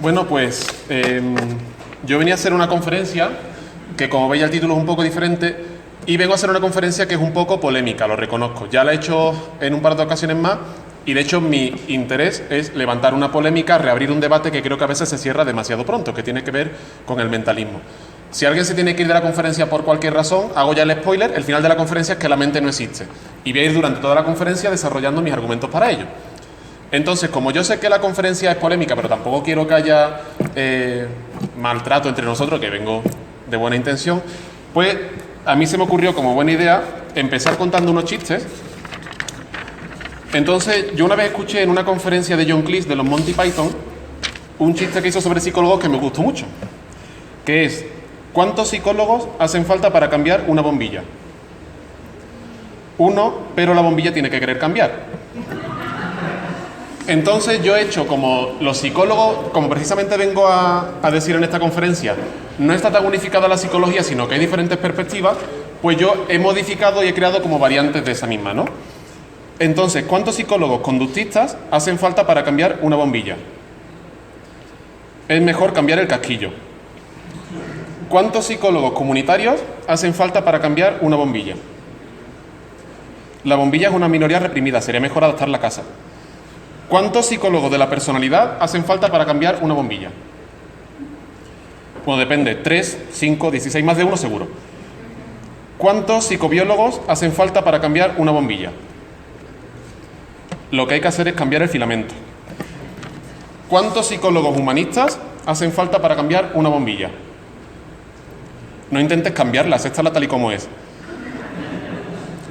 Bueno, pues yo venía a hacer una conferencia que, como veis, el título es un poco diferente, y vengo a hacer una conferencia que es un poco polémica, lo reconozco. Ya la he hecho en un par de ocasiones más y, de hecho, mi interés es levantar una polémica, reabrir un debate que creo que a veces se cierra demasiado pronto, que tiene que ver con el mentalismo. Si alguien se tiene que ir de la conferencia por cualquier razón, hago ya el spoiler, el final de la conferencia es que la mente no existe. Y voy a ir durante toda la conferencia desarrollando mis argumentos para ello. Entonces, como yo sé que la conferencia es polémica, pero tampoco quiero que haya maltrato entre nosotros, que vengo de buena intención, pues a mí se me ocurrió como buena idea empezar contando unos chistes. Entonces, yo una vez escuché en una conferencia de John Cleese de los Monty Python un chiste que hizo sobre psicólogos que me gustó mucho, que es: ¿cuántos psicólogos hacen falta para cambiar una bombilla? Uno, pero la bombilla tiene que querer cambiar. Entonces yo he hecho como los psicólogos, como precisamente vengo a decir en esta conferencia, no está tan unificada la psicología, sino que hay diferentes perspectivas, pues yo he modificado y he creado como variantes de esa misma, ¿no? Entonces, ¿cuántos psicólogos conductistas hacen falta para cambiar una bombilla? Es mejor cambiar el casquillo. ¿Cuántos psicólogos comunitarios hacen falta para cambiar una bombilla? La bombilla es una minoría reprimida, sería mejor adaptar la casa. ¿Cuántos psicólogos de la personalidad hacen falta para cambiar una bombilla? Bueno, depende, 3, 5, 16, más de uno seguro. ¿Cuántos psicobiólogos hacen falta para cambiar una bombilla? Lo que hay que hacer es cambiar el filamento. ¿Cuántos psicólogos humanistas hacen falta para cambiar una bombilla? No intentes cambiarla, acéptala tal y como es.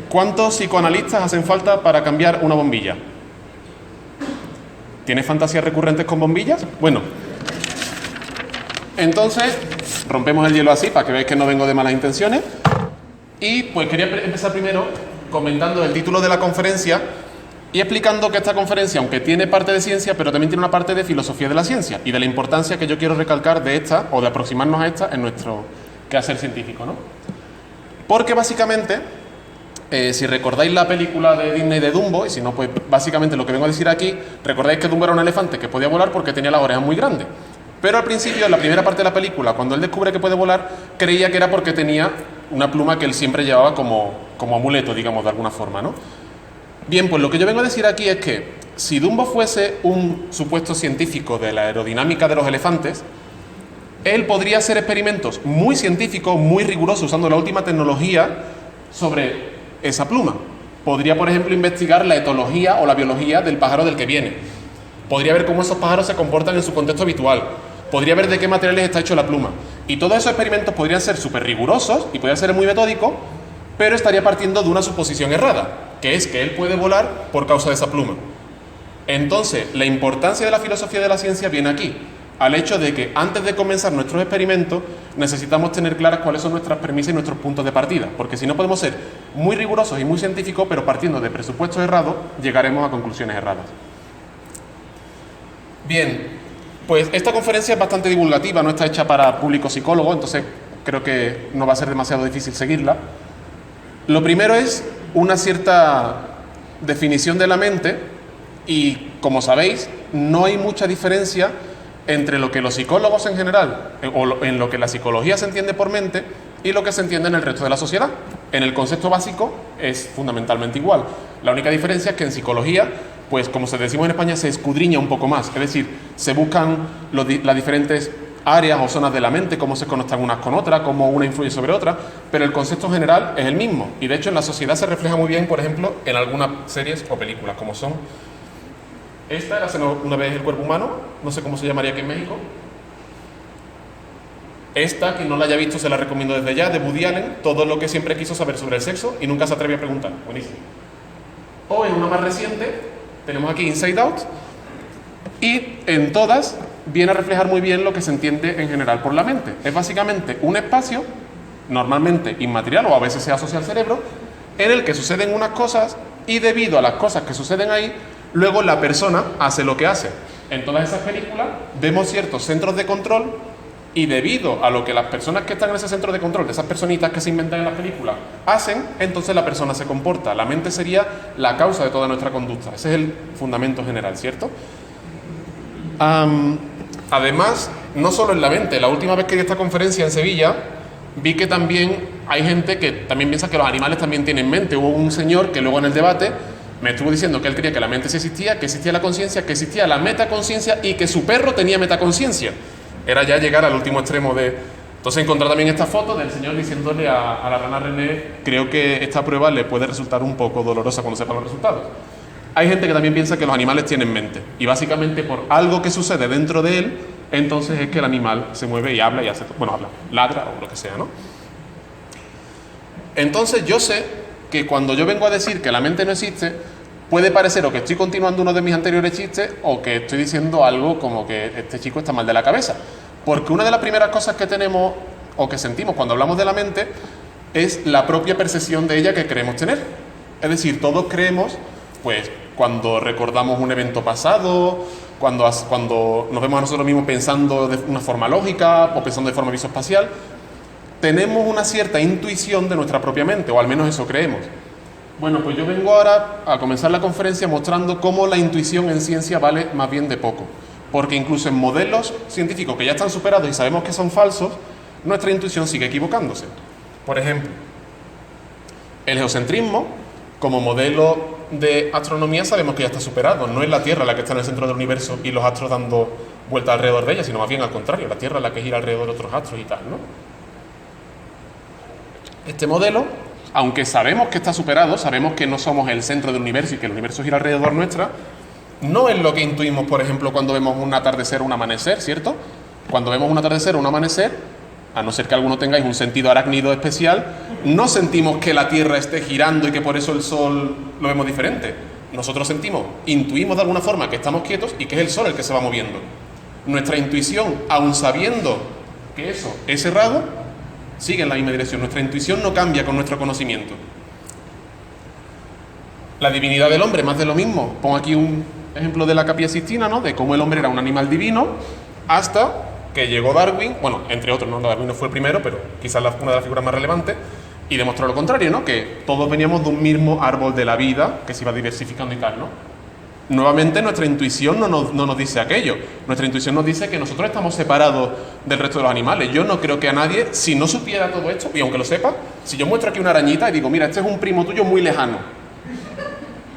¿Cuántos psicoanalistas hacen falta para cambiar una bombilla? ¿Tienes fantasías recurrentes con bombillas? Bueno, entonces rompemos el hielo así para que veáis que no vengo de malas intenciones. Y pues quería empezar primero comentando el título de la conferencia y explicando que esta conferencia, aunque tiene parte de ciencia, pero también tiene una parte de filosofía de la ciencia y de la importancia que yo quiero recalcar de esta, o de aproximarnos a esta, en nuestro quehacer científico, ¿no? Porque básicamente, si recordáis la película de Disney de Dumbo, y si no, pues básicamente lo que vengo a decir aquí, recordáis que Dumbo era un elefante que podía volar porque tenía las orejas muy grandes. Pero al principio, en la primera parte de la película, cuando él descubre que puede volar, creía que era porque tenía una pluma que él siempre llevaba como amuleto, digamos, de alguna forma, ¿no? Bien, pues lo que yo vengo a decir aquí es que si Dumbo fuese un supuesto científico de la aerodinámica de los elefantes, él podría hacer experimentos muy científicos, muy rigurosos, usando la última tecnología sobre esa pluma. Podría, por ejemplo, investigar la etología o la biología del pájaro del que viene. Podría ver cómo esos pájaros se comportan en su contexto habitual. Podría ver de qué materiales está hecho la pluma. Y todos esos experimentos podrían ser súper rigurosos y podrían ser muy metódicos, pero estaría partiendo de una suposición errada, que es que él puede volar por causa de esa pluma. Entonces, la importancia de la filosofía de la ciencia viene aquí, al hecho de que antes de comenzar nuestros experimentos necesitamos tener claras cuáles son nuestras premisas y nuestros puntos de partida, porque si no podemos ser muy rigurosos y muy científicos, pero partiendo de presupuestos errados, llegaremos a conclusiones erradas. Bien, pues esta conferencia es bastante divulgativa, no está hecha para público psicólogo, entonces creo que no va a ser demasiado difícil seguirla. Lo primero es una cierta definición de la mente y, como sabéis, no hay mucha diferencia entre lo que los psicólogos en general, o en lo que la psicología se entiende por mente, y lo que se entiende en el resto de la sociedad. En el concepto básico es fundamentalmente igual. La única diferencia es que en psicología, pues como se decimos en España, se escudriña un poco más. Es decir, se buscan las diferentes áreas o zonas de la mente, cómo se conectan unas con otras, cómo una influye sobre otra, pero el concepto general es el mismo. Y de hecho en la sociedad se refleja muy bien, por ejemplo, en algunas series o películas, como son esta, Érase una vez el cuerpo humano, no sé cómo se llamaría aquí en México. Esta, quien no la haya visto, se la recomiendo desde ya, de Woody Allen, todo lo que siempre quiso saber sobre el sexo y nunca se atrevió a preguntar. Buenísimo. O en una más reciente, tenemos aquí Inside Out, y en todas viene a reflejar muy bien lo que se entiende en general por la mente. Es básicamente un espacio, normalmente inmaterial o a veces se asocia al cerebro, en el que suceden unas cosas y debido a las cosas que suceden ahí, luego la persona hace lo que hace. En todas esas películas vemos ciertos centros de control y debido a lo que las personas que están en ese centro de control, de esas personitas que se inventan en las películas, hacen, entonces la persona se comporta. La mente sería la causa de toda nuestra conducta. Ese es el fundamento general, ¿cierto? Además, no solo en la mente, la última vez que di esta conferencia en Sevilla, vi que también hay gente que también piensa que los animales también tienen mente. Hubo un señor que luego en el debate me estuvo diciendo que él creía que la mente sí existía, que existía la conciencia, que existía la metaconsciencia y que su perro tenía metaconsciencia. Era ya llegar al último extremo de... Entonces encontré también esta foto del señor diciéndole a la rana René, creo que esta prueba le puede resultar un poco dolorosa cuando sepa los resultados. Hay gente que también piensa que los animales tienen mente y básicamente por algo que sucede dentro de él, entonces es que el animal se mueve y habla y hace... Bueno, habla, ladra o lo que sea, ¿no? Entonces yo sé que cuando yo vengo a decir que la mente no existe, puede parecer o que estoy continuando uno de mis anteriores chistes o que estoy diciendo algo como que este chico está mal de la cabeza. Porque una de las primeras cosas que tenemos o que sentimos cuando hablamos de la mente es la propia percepción de ella que creemos tener. Es decir, todos creemos, pues, cuando recordamos un evento pasado, cuando nos vemos a nosotros mismos pensando de una forma lógica o pensando de forma visoespacial, tenemos una cierta intuición de nuestra propia mente, o al menos eso creemos. Bueno, pues yo vengo ahora a comenzar la conferencia mostrando cómo la intuición en ciencia vale más bien de poco. Porque incluso en modelos científicos que ya están superados y sabemos que son falsos, nuestra intuición sigue equivocándose. Por ejemplo, el geocentrismo, como modelo de astronomía, sabemos que ya está superado. No es la Tierra la que está en el centro del universo y los astros dando vuelta alrededor de ella, sino más bien al contrario, la Tierra es la que gira alrededor de otros astros y tal, ¿no? Este modelo, aunque sabemos que está superado, sabemos que no somos el centro del universo y que el universo gira alrededor nuestra, no es lo que intuimos, por ejemplo, cuando vemos un atardecer o un amanecer, ¿cierto? Cuando vemos un atardecer o un amanecer, a no ser que alguno tengáis un sentido arácnido especial, no sentimos que la Tierra esté girando y que por eso el Sol lo vemos diferente. Nosotros intuimos de alguna forma que estamos quietos y que es el Sol el que se va moviendo. Nuestra intuición, aun sabiendo que eso es errado, sigue en la misma dirección. Nuestra intuición no cambia con nuestro conocimiento. La divinidad del hombre, más de lo mismo. Pongo aquí un ejemplo de la Capilla Sixtina, ¿no? De cómo el hombre era un animal divino hasta que llegó Darwin, bueno, entre otros, ¿no? Darwin no fue el primero, pero quizás una de las figuras más relevantes, y demostró lo contrario, ¿no? Que todos veníamos de un mismo árbol de la vida que se iba diversificando y tal, ¿no? Nuevamente nuestra intuición no nos dice aquello. Nuestra intuición nos dice que nosotros estamos separados del resto de los animales. Yo no creo que a nadie, si no supiera todo esto, y aunque lo sepa, si yo muestro aquí una arañita y digo, mira, este es un primo tuyo muy lejano,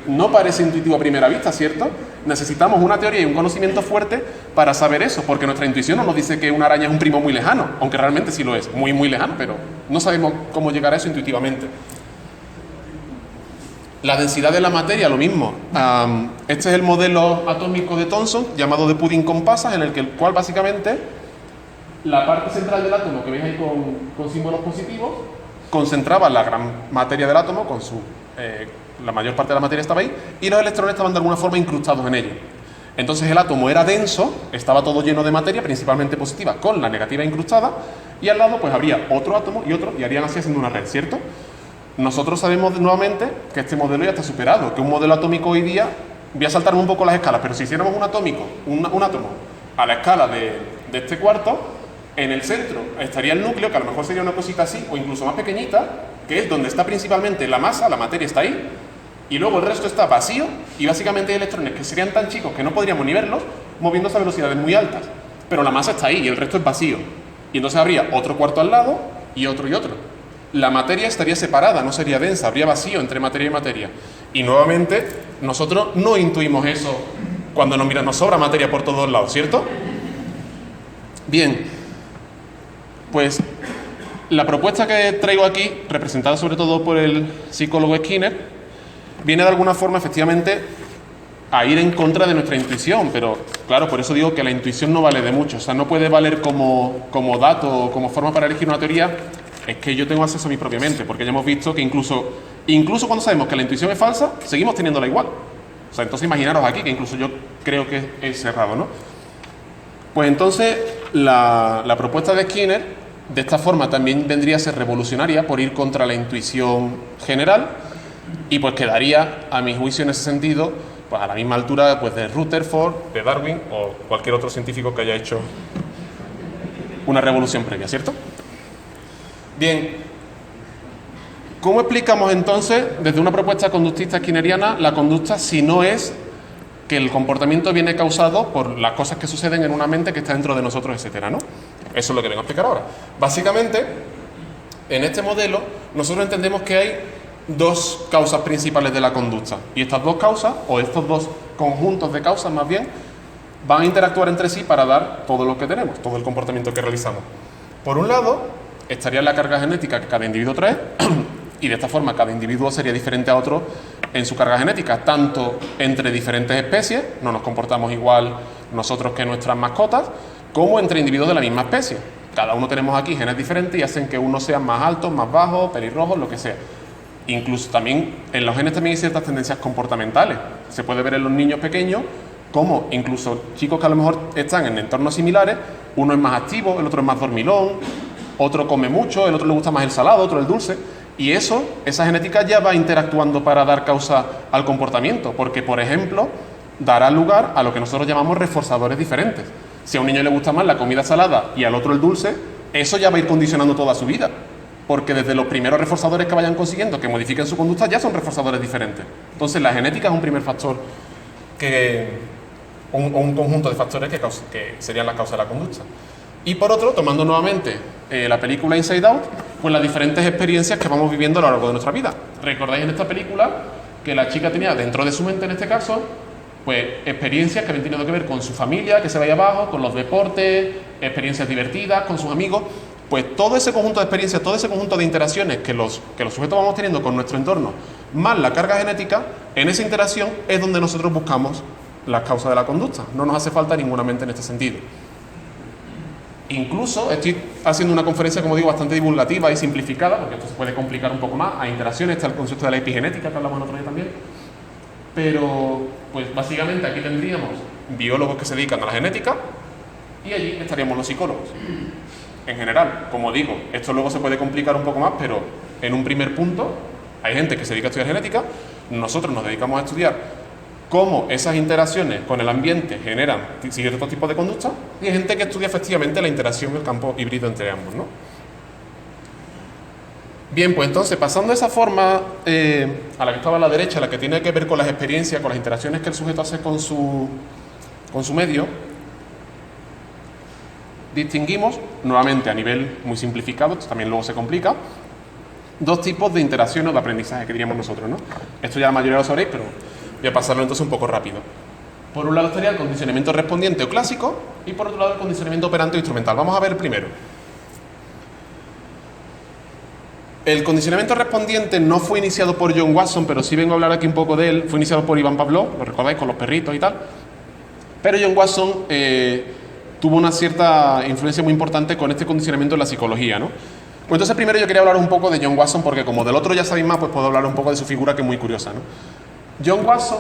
no parece intuitivo a primera vista, ¿cierto? Necesitamos una teoría y un conocimiento fuerte para saber eso, porque nuestra intuición no nos dice que una araña es un primo muy lejano, aunque realmente sí lo es, muy muy lejano, pero no sabemos cómo llegar a eso intuitivamente. La densidad de la materia, lo mismo. Este es el modelo atómico de Thomson, llamado de pudding con pasas, en el cual básicamente la parte central del átomo, que veis ahí con símbolos positivos, concentraba la gran materia del átomo, la mayor parte de la materia estaba ahí, y los electrones estaban de alguna forma incrustados en ello. Entonces el átomo era denso, estaba todo lleno de materia, principalmente positiva, con la negativa incrustada, y al lado pues habría otro átomo y otro, y harían así haciendo una red, ¿cierto? Nosotros sabemos nuevamente que este modelo ya está superado, que un modelo atómico hoy día, voy a saltarme un poco las escalas, pero si hiciéramos un átomo a la escala de este cuarto, en el centro estaría el núcleo, que a lo mejor sería una cosita así, o incluso más pequeñita, que es donde está principalmente la masa, la materia está ahí, y luego el resto está vacío, y básicamente hay electrones que serían tan chicos que no podríamos ni verlos, moviéndose a velocidades muy altas, pero la masa está ahí y el resto es vacío. Y entonces habría otro cuarto al lado, y otro y otro. La materia estaría separada, no sería densa, habría vacío entre materia y materia. Y nuevamente, nosotros no intuimos eso cuando nos sobra materia por todos lados, ¿cierto? Bien, pues la propuesta que traigo aquí, representada sobre todo por el psicólogo Skinner, viene de alguna forma efectivamente a ir en contra de nuestra intuición, pero claro, por eso digo que la intuición no vale de mucho, o sea, no puede valer como dato o como forma para elegir una teoría. Es que yo tengo acceso a mi propia mente, porque ya hemos visto que incluso cuando sabemos que la intuición es falsa, seguimos teniéndola igual. O sea, entonces imaginaros aquí que incluso yo creo que es errado, ¿no? Pues entonces la propuesta de Skinner, de esta forma también vendría a ser revolucionaria por ir contra la intuición general y pues quedaría, a mi juicio en ese sentido, pues a la misma altura pues de Rutherford, de Darwin o cualquier otro científico que haya hecho una revolución previa, ¿cierto? Bien, ¿cómo explicamos entonces, desde una propuesta conductista skinneriana, la conducta si no es que el comportamiento viene causado por las cosas que suceden en una mente que está dentro de nosotros, etcétera, ¿no? Eso es lo que vengo a explicar ahora. Básicamente, en este modelo, nosotros entendemos que hay dos causas principales de la conducta. Y estas dos causas, o estos dos conjuntos de causas más bien, van a interactuar entre sí para dar todo lo que tenemos, todo el comportamiento que realizamos. Por un lado, estaría la carga genética que cada individuo trae, y de esta forma cada individuo sería diferente a otro en su carga genética, tanto entre diferentes especies, no nos comportamos igual nosotros que nuestras mascotas, como entre individuos de la misma especie. Cada uno tenemos aquí genes diferentes y hacen que unos sean más altos, más bajos, pelirrojos, lo que sea. Incluso también en los genes también hay ciertas tendencias comportamentales. Se puede ver en los niños pequeños como incluso chicos que a lo mejor están en entornos similares, uno es más activo, el otro es más dormilón, otro come mucho, el otro le gusta más el salado, otro el dulce. Y esa genética ya va interactuando para dar causa al comportamiento, porque, por ejemplo, dará lugar a lo que nosotros llamamos reforzadores diferentes. Si a un niño le gusta más la comida salada y al otro el dulce, eso ya va a ir condicionando toda su vida, porque desde los primeros reforzadores que vayan consiguiendo, que modifiquen su conducta, ya son reforzadores diferentes. Entonces, la genética es un primer factor, un conjunto de factores que serían las causas de la conducta. Y por otro, tomando nuevamente la película Inside Out, pues las diferentes experiencias que vamos viviendo a lo largo de nuestra vida. Recordáis en esta película que la chica tenía dentro de su mente, en este caso, pues experiencias que habían tenido que ver con su familia, que se vaya abajo, con los deportes, experiencias divertidas, con sus amigos. Pues todo ese conjunto de experiencias, todo ese conjunto de interacciones que los sujetos vamos teniendo con nuestro entorno, más la carga genética, en esa interacción es donde nosotros buscamos las causas de la conducta. No nos hace falta ninguna mente en este sentido. Incluso estoy haciendo una conferencia, como digo, bastante divulgativa y simplificada, porque esto se puede complicar un poco más. Hay interacciones, está el concepto de la epigenética, que hablamos el otro día también. Pero, pues básicamente aquí tendríamos biólogos que se dedican a la genética y allí estaríamos los psicólogos. En general, como digo, esto luego se puede complicar un poco más, pero en un primer punto hay gente que se dedica a estudiar genética, nosotros nos dedicamos a estudiar cómo esas interacciones con el ambiente generan ciertos tipos de conducta, y hay gente que estudia efectivamente la interacción, el campo híbrido entre ambos, ¿no? Bien, pues entonces, pasando de esa forma a la que estaba a la derecha, la que tiene que ver con las experiencias, con las interacciones que el sujeto hace con su medio, distinguimos, nuevamente a nivel muy simplificado, esto también luego se complica, dos tipos de interacción o de aprendizaje que diríamos nosotros, ¿no? Esto ya la mayoría lo sabréis, pero voy a pasarlo entonces un poco rápido. Por un lado estaría el condicionamiento respondiente o clásico, y por otro lado el condicionamiento operante o instrumental. Vamos a ver primero. El condicionamiento respondiente no fue iniciado por John Watson, pero sí vengo a hablar aquí un poco de él. Fue iniciado por Iván Pavlov, lo recordáis, con los perritos y tal. Pero John Watson tuvo una cierta influencia muy importante con este condicionamiento en la psicología, ¿no? Pues entonces primero yo quería hablar un poco de John Watson, porque como del otro ya sabéis más, pues puedo hablar un poco de su figura, que es muy curiosa, ¿no? John Watson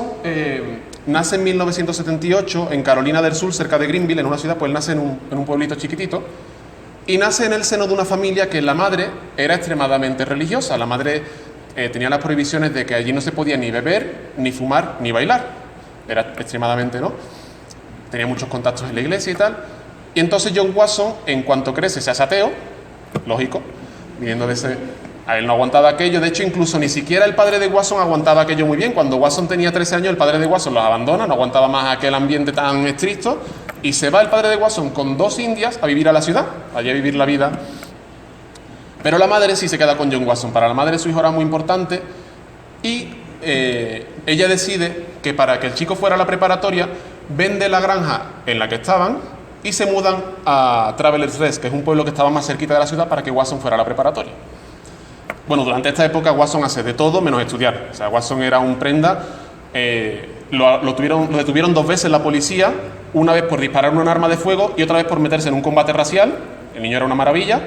nace en 1978 en Carolina del Sur, cerca de Greenville, en una ciudad, pues nace en un pueblito chiquitito, y nace en el seno de una familia que la madre era extremadamente religiosa. La madre tenía las prohibiciones de que allí no se podía ni beber, ni fumar, ni bailar. Era extremadamente, ¿no? Tenía muchos contactos en la iglesia y tal. Y entonces John Watson, en cuanto crece, se hace ateo, lógico, viniendo de ese... A él no aguantaba aquello. De hecho, incluso ni siquiera el padre de Watson aguantaba aquello muy bien. Cuando Watson tenía 13 años, el padre de Watson los abandona, no aguantaba más aquel ambiente tan estricto, y se va el padre de Watson con 2 indias a vivir a la ciudad, allí a vivir la vida. Pero la madre sí se queda con John Watson. Para la madre su hijo era muy importante, y ella decide que para que el chico fuera a la preparatoria, vende la granja en la que estaban y se mudan a Travelers Rest, que es un pueblo que estaba más cerquita de la ciudad, para que Watson fuera a la preparatoria. Bueno, durante esta época Watson hace de todo menos estudiar. O sea, Watson era un prenda. Lo detuvieron 2 veces la policía, una vez por disparar un arma de fuego y otra vez por meterse en un combate racial. El niño era una maravilla.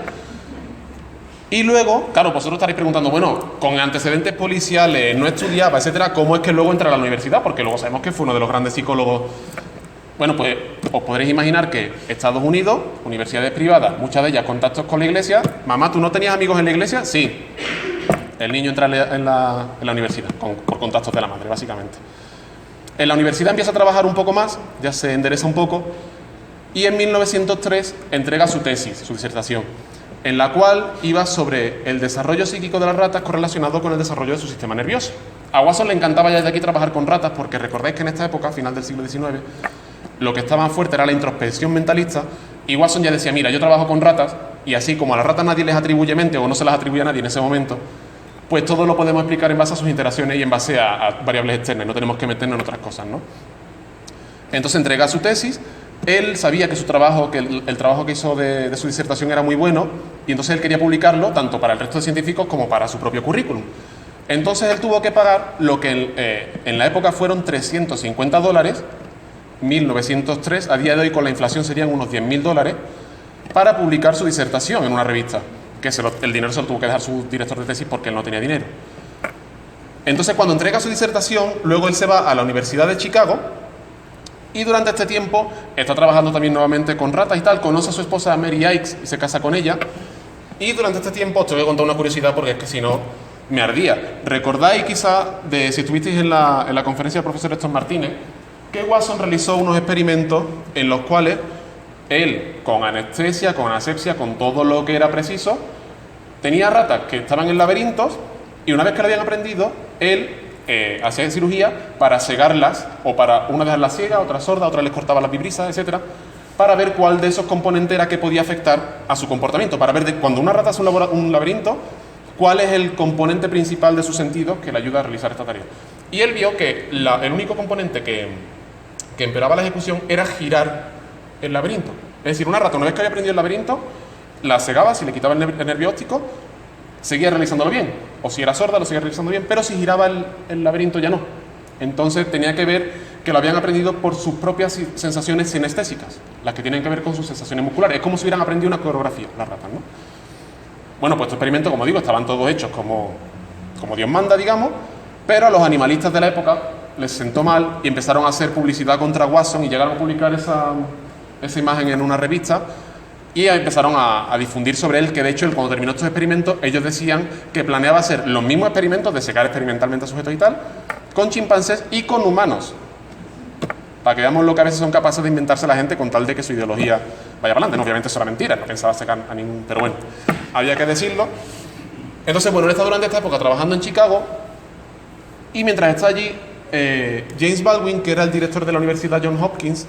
Y luego, claro, vosotros estaréis preguntando, bueno, con antecedentes policiales, no estudiaba, etcétera, ¿cómo es que luego entra a la universidad? Porque luego sabemos que fue uno de los grandes psicólogos. Bueno, pues os podréis imaginar que Estados Unidos, universidades privadas, muchas de ellas contactos con la iglesia. Mamá, ¿tú no tenías amigos en la iglesia? Sí. El niño entra en la universidad, por contactos de la madre, básicamente. En la universidad empieza a trabajar un poco más, ya se endereza un poco, y en 1903 entrega su tesis, su disertación, en la cual iba sobre el desarrollo psíquico de las ratas correlacionado con el desarrollo de su sistema nervioso. A Watson le encantaba ya desde aquí trabajar con ratas, porque recordáis que en esta época, final del siglo XIX, lo que estaba más fuerte era la introspección mentalista, y Watson ya decía, mira, yo trabajo con ratas, y así como a las ratas nadie les atribuye mente, o no se las atribuye a nadie en ese momento, pues todo lo podemos explicar en base a sus interacciones y en base a variables externas, no tenemos que meternos en otras cosas, ¿no? Entonces entrega su tesis, él sabía que su trabajo, que el trabajo que hizo de su disertación era muy bueno, y entonces él quería publicarlo tanto para el resto de científicos como para su propio currículum. Entonces él tuvo que pagar lo que en la época fueron $350, 1903, a día de hoy con la inflación serían unos $10.000, para publicar su disertación en una revista, que el dinero se lo tuvo que dejar su director de tesis porque él no tenía dinero. Entonces cuando entrega su disertación, luego él se va a la Universidad de Chicago, y durante este tiempo está trabajando también nuevamente con ratas y tal, conoce a su esposa Mary Ickes y se casa con ella, y durante este tiempo, te voy a contar una curiosidad porque es que si no me ardía. ¿Recordáis quizá, si estuvisteis en la conferencia del profesor Héctor Martínez, que Watson realizó unos experimentos en los cuales él, con anestesia, con asepsia, con todo lo que era preciso, tenía ratas que estaban en laberintos y una vez que lo habían aprendido, él hacía cirugía para cegarlas, o para una dejarlas ciega, otra sorda, otra les cortaba las vibrisas, etcétera, para ver cuál de esos componentes era que podía afectar a su comportamiento, para ver cuando una rata hace un laberinto, cuál es el componente principal de sus sentidos que le ayuda a realizar esta tarea. Y él vio que el único componente que empeoraba la ejecución era girar el laberinto. Es decir, una rata, una vez que había aprendido el laberinto, la cegaba, si le quitaba el nervio óptico, seguía realizándolo bien, o si era sorda lo seguía realizando bien, pero si giraba el laberinto ya no. Entonces tenía que ver que lo habían aprendido por sus propias sensaciones sinestésicas, las que tienen que ver con sus sensaciones musculares. Es como si hubieran aprendido una coreografía, las ratas, ¿no? Bueno, pues estos experimentos, como digo, estaban todos hechos como Dios manda, digamos, pero a los animalistas de la época les sentó mal y empezaron a hacer publicidad contra Watson y llegaron a publicar esa imagen en una revista, y empezaron a difundir sobre él, que de hecho él, cuando terminó estos experimentos, ellos decían que planeaba hacer los mismos experimentos de secar experimentalmente a sujetos y tal, con chimpancés y con humanos, para que veamos lo que a veces son capaces de inventarse la gente con tal de que su ideología vaya para adelante. No, obviamente eso era mentira, no pensaba secar a ningún, pero bueno, había que decirlo. Entonces, bueno, él está durante esta época trabajando en Chicago, y mientras está allí, James Baldwin, que era el director de la Universidad Johns Hopkins,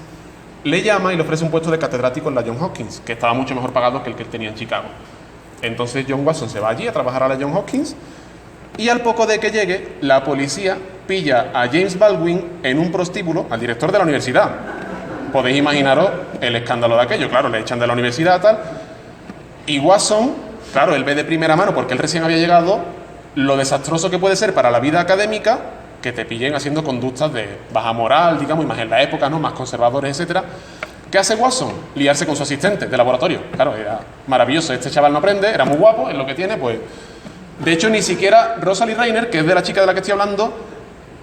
le llama y le ofrece un puesto de catedrático en la Johns Hopkins, que estaba mucho mejor pagado que el que él tenía en Chicago. Entonces John Watson se va allí a trabajar a la Johns Hopkins, y al poco de que llegue, la policía pilla a James Baldwin en un prostíbulo al director de la universidad. Podéis imaginaros el escándalo de aquello. Claro, le echan de la universidad tal, y Watson, claro, él ve de primera mano, porque él recién había llegado, lo desastroso que puede ser para la vida académica que te pillen haciendo conductas de baja moral, digamos, y más en la época, ¿no?, más conservadores, etcétera. ¿Qué hace Watson? Liarse con su asistente de laboratorio. Claro, era maravilloso. Este chaval no aprende, era muy guapo, es lo que tiene, pues. De hecho, ni siquiera Rosalie Reiner, que es de la chica de la que estoy hablando,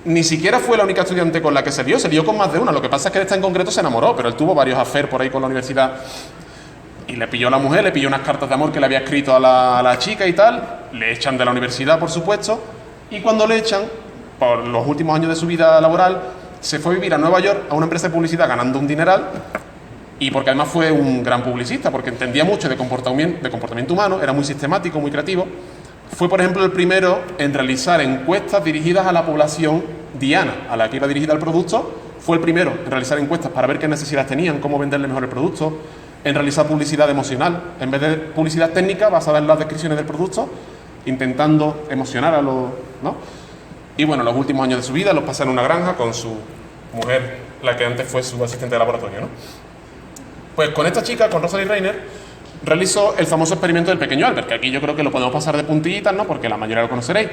ni siquiera fue la única estudiante con la que se lió con más de una. Lo que pasa es que esta en concreto se enamoró, pero él tuvo varios affairs por ahí con la universidad. Y le pilló a la mujer, le pilló unas cartas de amor que le había escrito a la chica y tal. Le echan de la universidad, por supuesto. Y cuando le echan, por los últimos años de su vida laboral, se fue a vivir a Nueva York a una empresa de publicidad ganando un dineral, y porque además fue un gran publicista, porque entendía mucho de comportamiento humano, era muy sistemático, muy creativo. Fue, por ejemplo, el primero en realizar encuestas dirigidas a la población diana, a la que iba dirigida el producto. Fue el primero en realizar encuestas para ver qué necesidades tenían, cómo venderle mejor el producto, en realizar publicidad emocional, en vez de publicidad técnica basada en las descripciones del producto, intentando emocionar a los, ¿no? Y bueno, los últimos años de su vida los pasa en una granja con su mujer, la que antes fue su asistente de laboratorio, ¿no? Pues con esta chica, con Rosalie Reiner, realizó el famoso experimento del pequeño Albert, que aquí yo creo que lo podemos pasar de puntillitas, ¿no?, porque la mayoría lo conoceréis.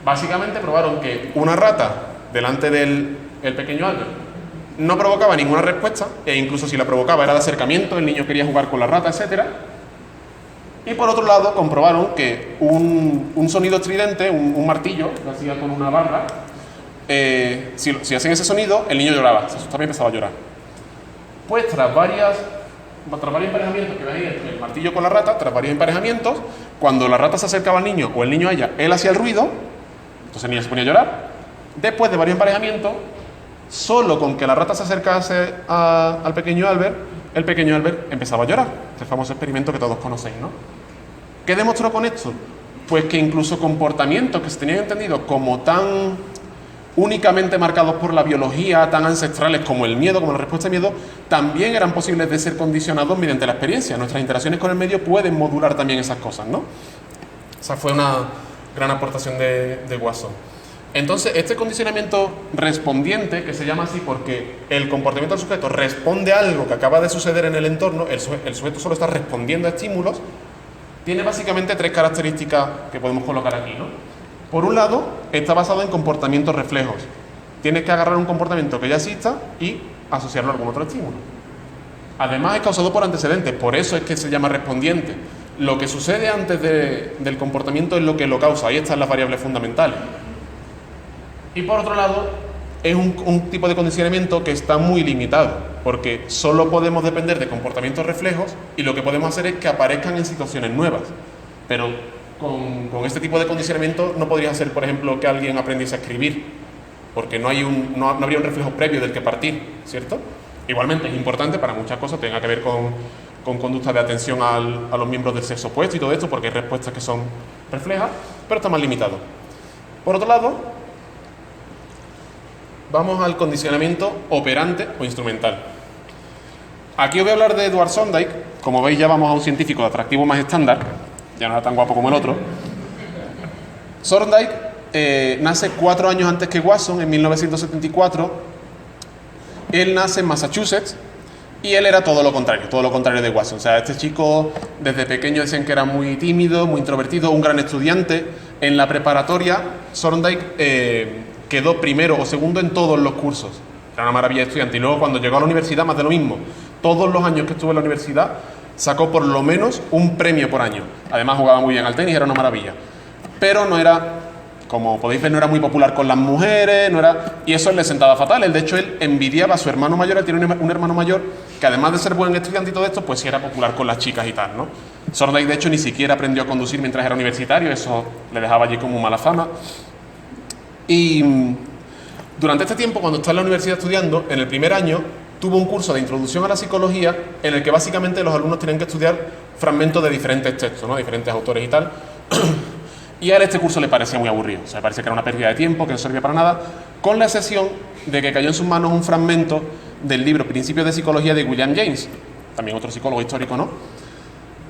Básicamente probaron que una rata delante del pequeño Albert no provocaba ninguna respuesta, e incluso si la provocaba era de acercamiento, el niño quería jugar con la rata, etcétera. Y por otro lado comprobaron que un sonido estridente, un martillo que hacía con una barra, si hacían ese sonido, el niño lloraba, se asustaba y empezaba a llorar. Pues tras varios emparejamientos que veis entre el martillo con la rata, tras varios emparejamientos, cuando la rata se acercaba al niño o el niño a ella, él hacía el ruido, entonces el niño se ponía a llorar. Después de varios emparejamientos, solo con que la rata se acercase al pequeño Albert, el pequeño Albert empezaba a llorar. Este famoso experimento que todos conocéis, ¿no? ¿Qué demostró con esto? pues que incluso comportamientos que se tenían entendido como tan únicamente marcados por la biología, tan ancestrales como el miedo, como la respuesta al miedo, también eran posibles de ser condicionados mediante la experiencia. Nuestras interacciones con el medio pueden modular también esas cosas, ¿no? Esa fue una gran aportación de Watson. Entonces, este condicionamiento respondiente, que se llama así porque el comportamiento del sujeto responde a algo que acaba de suceder en el entorno, el sujeto solo está respondiendo a estímulos, tiene básicamente tres características que podemos colocar aquí, ¿no? Por un lado, está basado en comportamientos reflejos. Tienes que agarrar un comportamiento que ya exista y asociarlo a algún otro estímulo. Además, es causado por antecedentes, por eso es que se llama respondiente. Lo que sucede antes del comportamiento es lo que lo causa, ahí están las variables fundamentales. Y por otro lado, es un tipo de condicionamiento que está muy limitado, porque solo podemos depender de comportamientos reflejos y lo que podemos hacer es que aparezcan en situaciones nuevas. Pero con este tipo de condicionamiento no podría ser, por ejemplo, que alguien aprendiese a escribir, porque no habría un reflejo previo del que partir, ¿cierto? Igualmente es importante para muchas cosas, tenga que ver con conductas de atención a los miembros del sexo opuesto y todo esto, porque hay respuestas que son reflejas, pero está más limitado. Por otro lado, vamos al condicionamiento operante o instrumental. Aquí os voy a hablar de Edward Thorndike. Como veis, ya vamos a un científico de atractivo más estándar, ya no era tan guapo como el otro. Thorndike nace 4 años antes que Watson, en 1974. Él nace en Massachusetts y él era todo lo contrario de Watson. O sea, este chico desde pequeño decían que era muy tímido, muy introvertido, un gran estudiante. En la preparatoria, Thorndike quedó primero o segundo en todos los cursos. Era una maravilla de estudiante. Y luego cuando llegó a la universidad, más de lo mismo. Todos los años que estuvo en la universidad, sacó por lo menos un premio por año. Además jugaba muy bien al tenis, era una maravilla. Pero no era, como podéis ver, no era muy popular con las mujeres, y eso le sentaba fatal. De hecho, él envidiaba a su hermano mayor. Él tiene un hermano mayor que, además de ser buen estudiante y todo esto, pues sí era popular con las chicas y tal, ¿no? Thorndike, de hecho, ni siquiera aprendió a conducir mientras era universitario. Eso le dejaba allí como mala fama. Y durante este tiempo, cuando está en la universidad estudiando, en el primer año, tuvo un curso de introducción a la psicología en el que básicamente los alumnos tenían que estudiar fragmentos de diferentes textos, ¿no? Diferentes autores y tal. Y a él este curso le parecía muy aburrido. O sea, le parecía que era una pérdida de tiempo, que no servía para nada, con la excepción de que cayó en sus manos un fragmento del libro Principios de Psicología de William James, también otro psicólogo histórico, ¿no?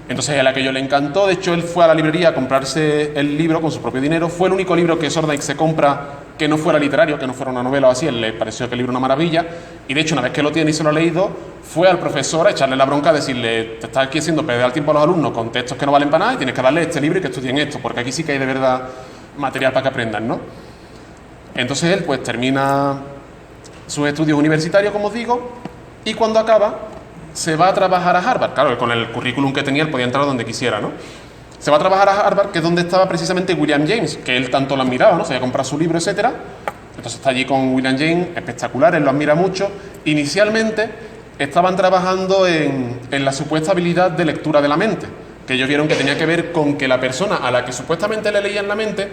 Entonces a aquello le encantó. De hecho, él fue a la librería a comprarse el libro con su propio dinero. Fue el único libro que Thorndike se compra que no fuera literario, que no fuera una novela o así. Él le pareció que el libro era una maravilla. Y de hecho, una vez que lo tiene y se lo ha leído, fue al profesor a echarle la bronca, a decirle: te estás aquí haciendo perder el tiempo a los alumnos con textos que no valen para nada y tienes que darle este libro y que estudien esto, porque aquí sí que hay de verdad material para que aprendan, ¿no? Entonces él pues termina sus estudios universitarios, como os digo, y cuando acaba se va a trabajar a Harvard. Claro, con el currículum que tenía él podía entrar donde quisiera, ¿no? Se va a trabajar a Harvard, que es donde estaba precisamente William James, que él tanto lo admiraba, ¿no? Se había comprado su libro, etcétera. Entonces está allí con William James, espectacular, él lo admira mucho. Inicialmente estaban trabajando en la supuesta habilidad de lectura de la mente, que ellos vieron que tenía que ver con que la persona a la que supuestamente le leían la mente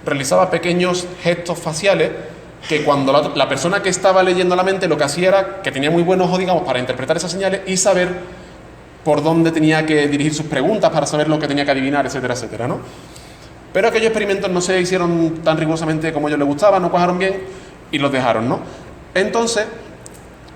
realizaba pequeños gestos faciales que cuando la persona que estaba leyendo la mente lo que hacía era que tenía muy buen ojo, digamos, para interpretar esas señales y saber por dónde tenía que dirigir sus preguntas, para saber lo que tenía que adivinar, etcétera, etcétera, ¿no? Pero aquellos experimentos no se hicieron tan rigurosamente como a ellos les gustaba, no cuajaron bien y los dejaron, ¿no? Entonces,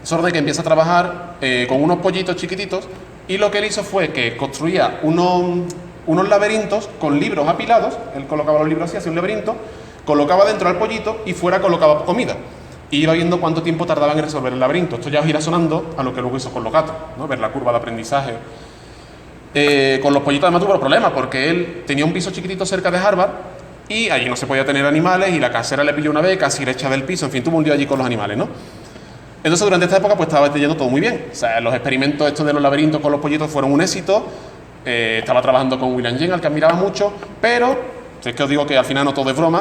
Thorndike empieza a trabajar con unos pollitos chiquititos y lo que él hizo fue que construía unos laberintos con libros apilados. Él colocaba los libros así, hacía un laberinto, colocaba dentro al pollito y fuera colocaba comida. Y iba viendo cuánto tiempo tardaban en resolver el laberinto. Esto ya os irá sonando a lo que luego hizo con los gatos, ¿no? Ver la curva de aprendizaje. Con los pollitos además tuvo problemas porque él tenía un piso chiquitito cerca de Harvard y allí no se podía tener animales y la casera le pilló una vez, casi le echa del piso, en fin, tuvo un lío allí con los animales, ¿no? Entonces durante esta época pues estaba yendo todo muy bien. O sea, los experimentos estos de los laberintos con los pollitos fueron un éxito. Estaba trabajando con William James, al que admiraba mucho, pero, si es que os digo que al final no todo es broma,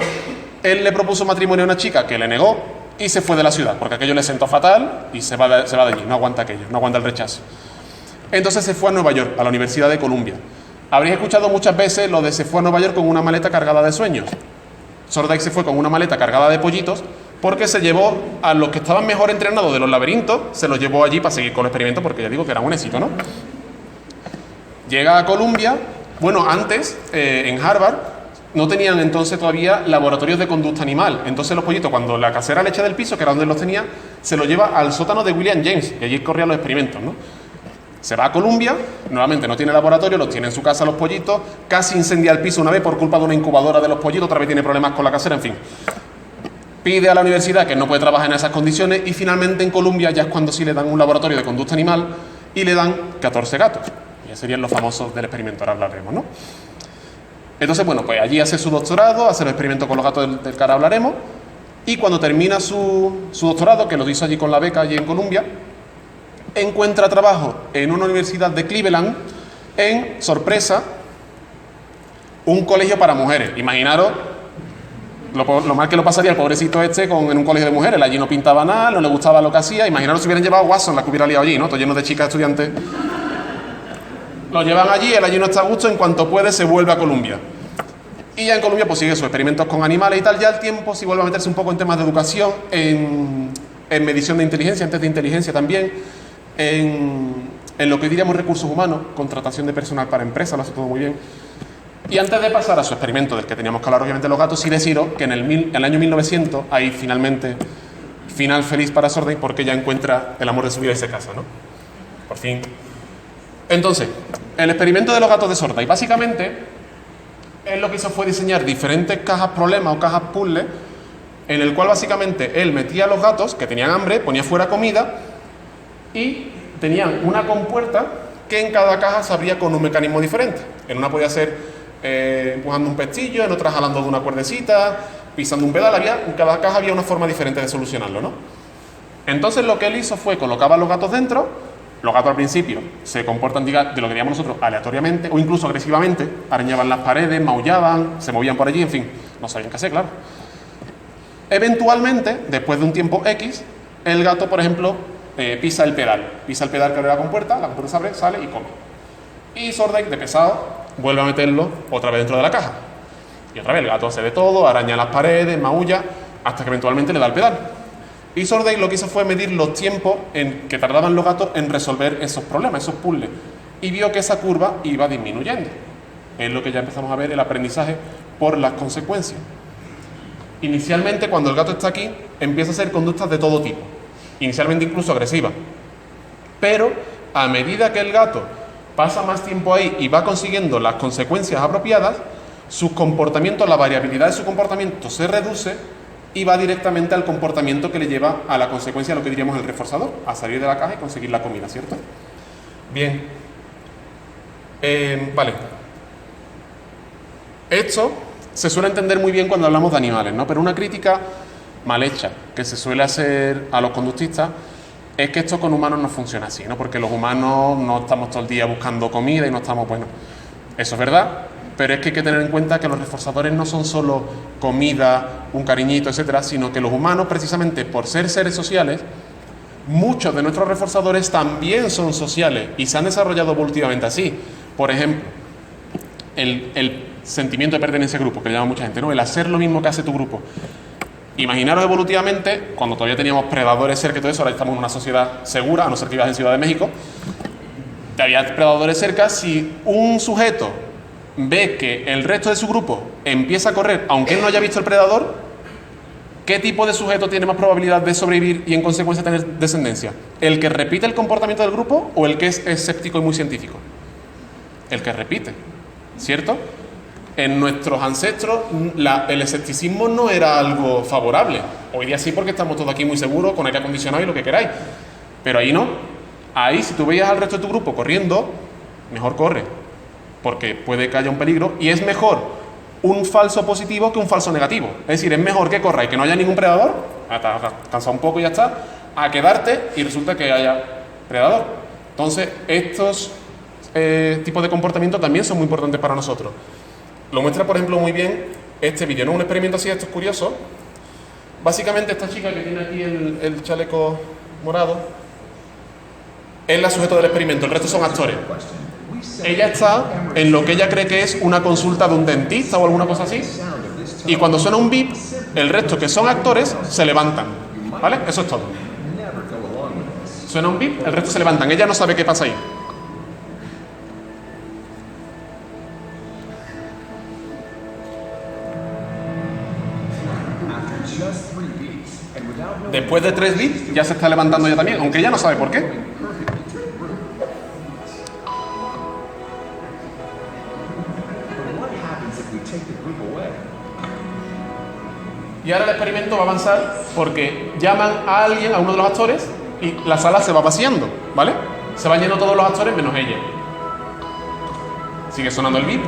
él le propuso matrimonio a una chica que le negó y se fue de la ciudad, porque aquello le sentó fatal y se va de allí, no aguanta aquello, no aguanta el rechazo. Entonces se fue a Nueva York, a la Universidad de Columbia. Habréis escuchado muchas veces lo de se fue a Nueva York con una maleta cargada de sueños. Thorndike se fue con una maleta cargada de pollitos porque se llevó a los que estaban mejor entrenados de los laberintos, se los llevó allí para seguir con el experimento, porque ya digo que era un éxito, ¿no? Llega a Columbia. Bueno, antes, en Harvard, no tenían entonces todavía laboratorios de conducta animal. Entonces los pollitos, cuando la casera le echa del piso, que era donde los tenía, se los lleva al sótano de William James, y allí corrían los experimentos, ¿no? Se va a Columbia, nuevamente no tiene laboratorio, los tiene en su casa los pollitos, casi incendia el piso una vez por culpa de una incubadora de los pollitos, otra vez tiene problemas con la casera, en fin. Pide a la universidad que no puede trabajar en esas condiciones y finalmente en Columbia ya es cuando sí le dan un laboratorio de conducta animal y le dan 14 gatos. Ya serían los famosos del experimento, ahora hablaremos, ¿no? Entonces, bueno, pues allí hace su doctorado, hace los experimentos con los gatos del que ahora hablaremos, y cuando termina su doctorado, que lo hizo allí con la beca, allí en Columbia, encuentra trabajo en una universidad de Cleveland en, sorpresa, un colegio para mujeres. Imaginaros lo mal que lo pasaría el pobrecito en un colegio de mujeres. Allí no pintaba nada, no le gustaba lo que hacía. Imaginaros si hubieran llevado a Watson, la que hubiera liado allí, ¿no? Todo lleno de chicas estudiantes. Lo llevan allí, él allí no está a gusto, en cuanto puede se vuelve a Columbia. Y ya en Columbia pues sigue sus experimentos con animales y tal. Ya al tiempo sí vuelve a meterse un poco en temas de educación, en medición de inteligencia, en test de inteligencia también, en lo que diríamos recursos humanos, contratación de personal para empresas, lo hace todo muy bien. Y antes de pasar a su experimento, del que teníamos que hablar obviamente los gatos, sí deciros que en el año 1900, ahí finalmente, final feliz para Sorday, porque ya encuentra el amor de su vida y se casa, ¿no? Por fin. Entonces, el experimento de los gatos de Sorday, básicamente, él lo que hizo fue diseñar diferentes cajas problema o cajas puzzle, en el cual básicamente él metía a los gatos que tenían hambre, ponía fuera comida y tenían una compuerta que en cada caja se abría con un mecanismo diferente. En una podía ser empujando un pestillo, en otra jalando de una cuerdecita, pisando un pedal. En cada caja había una forma diferente de solucionarlo, ¿no? Entonces lo que él hizo fue colocaba a los gatos dentro. Los gatos al principio se comportan, de lo que llamamos nosotros, aleatoriamente o incluso agresivamente. Arañaban las paredes, maullaban, se movían por allí, en fin, no sabían qué hacer, claro. Eventualmente, después de un tiempo X, el gato, por ejemplo, pisa el pedal que abre la compuerta se abre, sale y come. Y Sorday, de pesado, vuelve a meterlo otra vez dentro de la caja. Y otra vez el gato hace de todo, araña las paredes, maulla, hasta que eventualmente le da el pedal. Y Sorday lo que hizo fue medir los tiempos que tardaban los gatos en resolver esos problemas, esos puzzles. Y vio que esa curva iba disminuyendo. Es lo que ya empezamos a ver, el aprendizaje por las consecuencias. Inicialmente, cuando el gato está aquí, empieza a hacer conductas de todo tipo. Inicialmente incluso agresivas. Pero a medida que el gato pasa más tiempo ahí y va consiguiendo las consecuencias apropiadas, sus comportamientos, la variabilidad de su comportamiento se reduce y va directamente al comportamiento que le lleva a la consecuencia de lo que diríamos el reforzador, a salir de la caja y conseguir la comida, ¿cierto? Bien. Vale. Esto se suele entender muy bien cuando hablamos de animales, ¿no? Pero una crítica mal hecha que se suele hacer a los conductistas es que esto con humanos no funciona así, ¿no? Porque los humanos no estamos todo el día buscando comida y no estamos, bueno, eso es verdad, pero es que hay que tener en cuenta que los reforzadores no son solo comida, un cariñito, etcétera, sino que los humanos, precisamente por ser seres sociales, muchos de nuestros reforzadores también son sociales y se han desarrollado evolutivamente así. Por ejemplo, el sentimiento de pertenencia a grupo, que le llama mucha gente, ¿no? El hacer lo mismo que hace tu grupo. Imaginaros evolutivamente, cuando todavía teníamos predadores cerca y todo eso, ahora estamos en una sociedad segura, a no ser que vivas en Ciudad de México, había predadores cerca. Si un sujeto ve que el resto de su grupo empieza a correr, aunque él no haya visto el predador, ¿qué tipo de sujeto tiene más probabilidad de sobrevivir y en consecuencia tener descendencia? ¿El que repite el comportamiento del grupo o el que es escéptico y muy científico? El que repite, ¿cierto? En nuestros ancestros el escepticismo no era algo favorable. Hoy día sí, porque estamos todos aquí muy seguros, con aire acondicionado y lo que queráis. Pero ahí no. Ahí, si tú veías al resto de tu grupo corriendo, mejor corre, porque puede que haya un peligro, y es mejor un falso positivo que un falso negativo. Es decir, es mejor que corra y que no haya ningún predador, hasta cansar un poco y ya está, a quedarte y resulta que haya predador. Entonces, estos tipos de comportamiento también son muy importantes para nosotros. Lo muestra, por ejemplo, muy bien este vídeo, ¿no? Un experimento así, esto es curioso. Básicamente, esta chica que tiene aquí el chaleco morado es la sujeto del experimento, el resto son actores. Ella está en lo que ella cree que es una consulta de un dentista o alguna cosa así, y cuando suena un bip, el resto que son actores se levantan, ¿vale? Eso es todo. Suena un bip, el resto se levantan, ella no sabe qué pasa ahí. Después de 3 bits ya se está levantando ya también, aunque ella no sabe por qué. Y ahora el experimento va a avanzar porque llaman a alguien, a uno de los actores, y la sala se va vaciando, ¿vale? Se van yendo todos los actores menos ella. Sigue sonando el beep.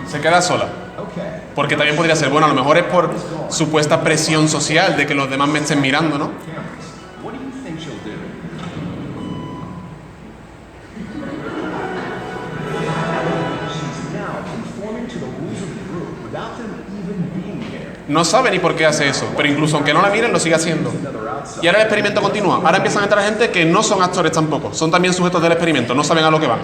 Se queda sola. Porque también podría ser, bueno, a lo mejor es por supuesta presión social de que los demás me estén mirando, ¿no? No sabe ni por qué hace eso, pero incluso aunque no la miren, lo sigue haciendo. Y ahora el experimento continúa. Ahora empiezan a entrar gente que no son actores tampoco, son también sujetos del experimento, no saben a lo que van.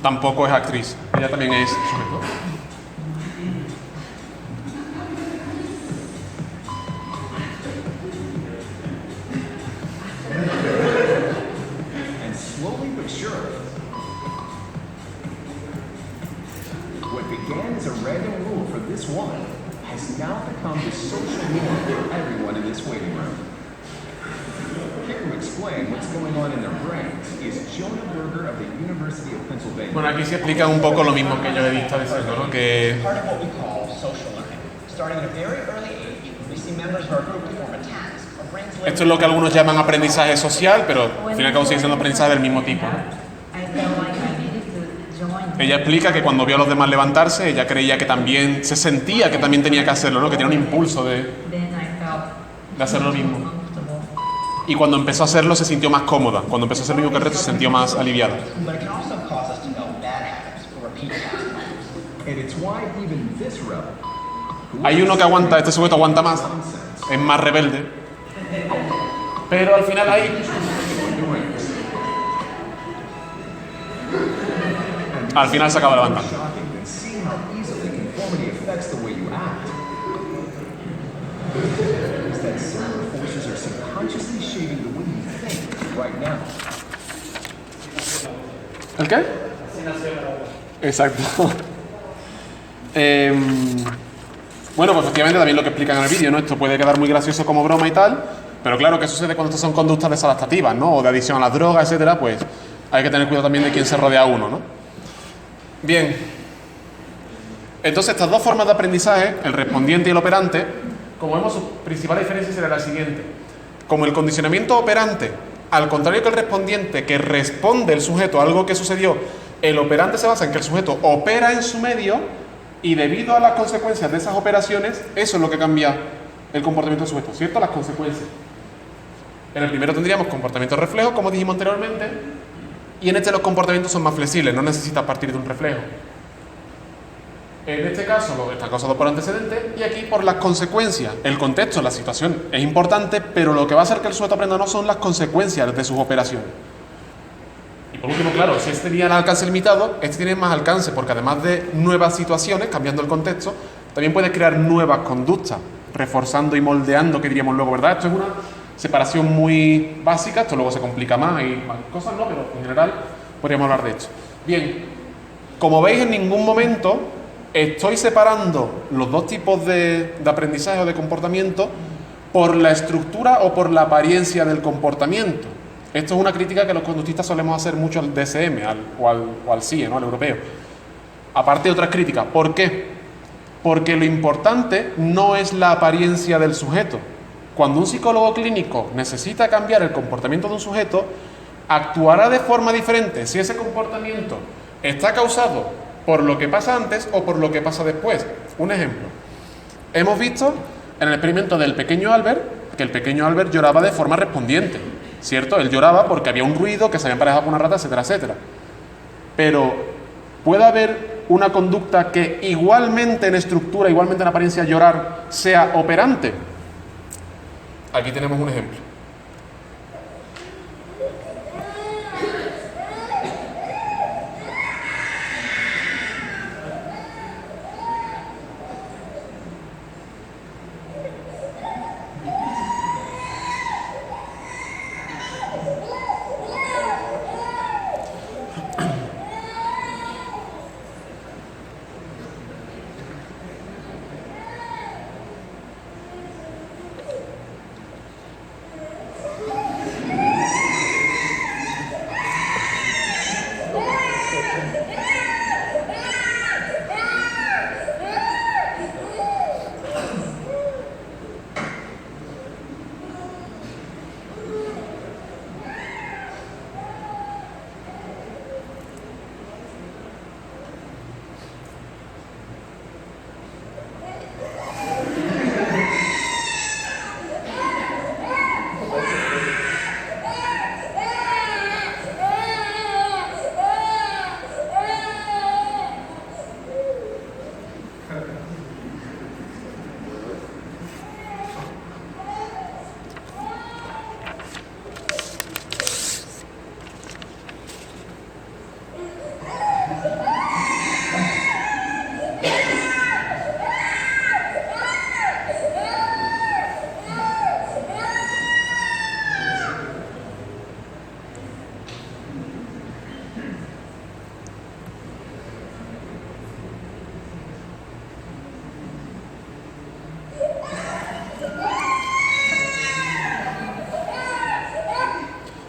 Tampoco es actriz, ella también es sujeto. And slowly but surely, what began as a random rule for this woman has now become the social norm for everyone in this waiting room. Here to explain what's going on in their brains is Jonah Berger of the University of Pennsylvania. Bueno, aquí se explica un poco lo mismo que yo he visto diciendo, ¿no? Que Part of what we call social learning. Starting at a very early age, we see members of our group perform a task. Our brains learn. esto es lo que algunos llaman aprendizaje social, pero al fin y al cabo sigue siendo aprendizaje del mismo tipo, ¿no? Ella explica que cuando vio a los demás levantarse, ella creía que también se sentía que también tenía que hacerlo, ¿no? Que tenía un impulso de hacer lo mismo. Y cuando empezó a hacerlo se sintió más cómoda. Cuando empezó a hacer lo mismo que el resto se sintió más aliviada. But it can also cause us to know bad habits or repeat tasks. And it's why even this rebel, Hay uno que aguanta, este sujeto aguanta más, es más rebelde. Pero al final ahí... Al final se acaba levantando. shocking than seeing how easily conformity affects the way you act. Is that similar forces are subconsciously shaping the way you think right now. ¿El qué? Exacto. Bueno, pues efectivamente también lo que explican en el vídeo, ¿no? Esto puede quedar muy gracioso como broma y tal, pero claro, ¿qué sucede cuando estas son conductas desadaptativas, ¿no? O de adicción a las drogas, etcétera? Pues hay que tener cuidado también de quién se rodea a uno, ¿no? Bien. Entonces, estas dos formas de aprendizaje, el respondiente y el operante, como vemos, su principal diferencia sería la siguiente. Como el condicionamiento operante, al contrario que el respondiente, que responde el sujeto a algo que sucedió, el operante se basa en que el sujeto opera en su medio y debido a las consecuencias de esas operaciones, eso es lo que cambia el comportamiento del sujeto, ¿cierto? Las consecuencias. En el primero tendríamos comportamiento reflejo, como dijimos anteriormente, y en este los comportamientos son más flexibles, no necesitas partir de un reflejo. En este caso está causado por antecedentes y aquí por las consecuencias. El contexto, la situación es importante, pero lo que va a hacer que el sujeto aprenda no son las consecuencias de sus operaciones. Y por último, claro, si este tenía el alcance limitado, este tiene más alcance porque además de nuevas situaciones, cambiando el contexto, también puede crear nuevas conductas, reforzando y moldeando, que diríamos luego, ¿verdad? Esto es una separación muy básica, esto luego se complica más y más cosas, ¿no? Pero en general podríamos hablar de esto. Bien, como veis, en ningún momento estoy separando los dos tipos de aprendizaje o de comportamiento por la estructura o por la apariencia del comportamiento. Esto es una crítica que los conductistas solemos hacer mucho al DSM o al CIE, ¿no? Al europeo. Aparte de otras críticas. ¿Por qué? Porque lo importante no es la apariencia del sujeto. Cuando un psicólogo clínico necesita cambiar el comportamiento de un sujeto, actuará de forma diferente si ese comportamiento está causado por lo que pasa antes o por lo que pasa después. Un ejemplo. Hemos visto en el experimento del pequeño Albert que el pequeño Albert lloraba de forma respondiente, ¿cierto? Él lloraba porque había un ruido, que se había emparejado con una rata, etcétera, etcétera. Pero puede haber una conducta que igualmente en estructura, igualmente en apariencia, llorar, sea operante. Aquí tenemos un ejemplo.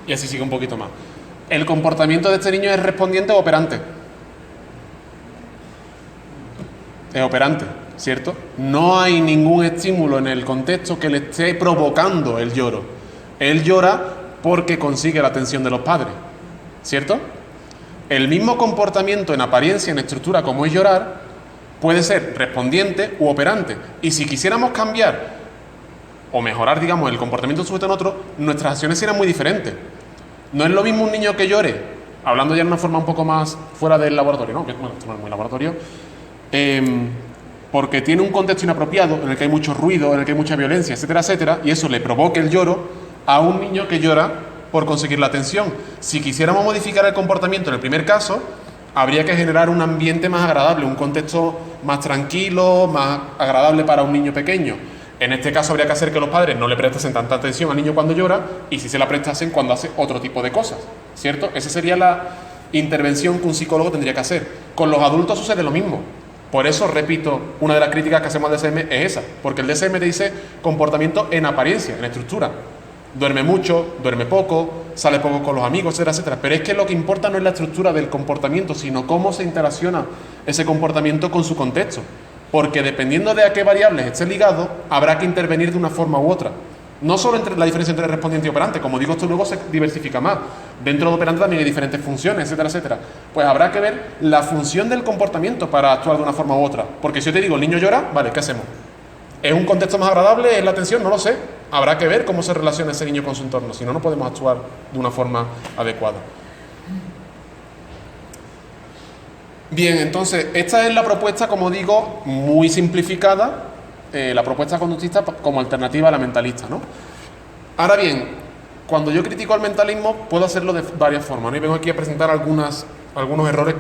Y así sigue un poquito más. ¿El comportamiento de este niño es respondiente o operante? Es operante, ¿cierto? No hay ningún estímulo en el contexto que le esté provocando el lloro. Él llora porque consigue la atención de los padres, ¿cierto? El mismo comportamiento en apariencia, en estructura, como es llorar, puede ser respondiente u operante. Y si quisiéramos cambiar o mejorar, digamos, el comportamiento sujeto en otro, nuestras acciones serían muy diferentes. No es lo mismo un niño que llore, hablando ya de una forma un poco más fuera del laboratorio, ¿no? Que, bueno, esto no es muy laboratorio, porque tiene un contexto inapropiado, en el que hay mucho ruido, en el que hay mucha violencia, etcétera, etcétera, y eso le provoca el lloro a un niño que llora por conseguir la atención. Si quisiéramos modificar el comportamiento en el primer caso, habría que generar un ambiente más agradable, un contexto más tranquilo, más agradable para un niño pequeño. En este caso habría que hacer que los padres no le prestasen tanta atención al niño cuando llora y si se la prestasen cuando hace otro tipo de cosas, ¿cierto? Esa sería la intervención que un psicólogo tendría que hacer. Con los adultos sucede lo mismo. Por eso, repito, una de las críticas que hacemos al DSM es esa, porque el DSM te dice comportamiento en apariencia, en estructura. Duerme mucho, duerme poco, sale poco con los amigos, etcétera, etcétera. Pero es que lo que importa no es la estructura del comportamiento, sino cómo se interacciona ese comportamiento con su contexto. Porque dependiendo de a qué variables esté ligado, habrá que intervenir de una forma u otra. No solo entre la diferencia entre respondiente y operante, como digo, esto luego se diversifica más. Dentro de operante también hay diferentes funciones, etcétera, etcétera. Pues habrá que ver la función del comportamiento para actuar de una forma u otra. Porque si yo te digo, el niño llora, vale, ¿qué hacemos? ¿Es un contexto más agradable? ¿Es la atención? No lo sé. Habrá que ver cómo se relaciona ese niño con su entorno. Si no, no podemos actuar de una forma adecuada. Bien, entonces, esta es la propuesta, como digo, muy simplificada, la propuesta conductista como alternativa a la mentalista, ¿no? Ahora bien, cuando yo critico al mentalismo, puedo hacerlo de varias formas, ¿no? Y vengo aquí a presentar algunos errores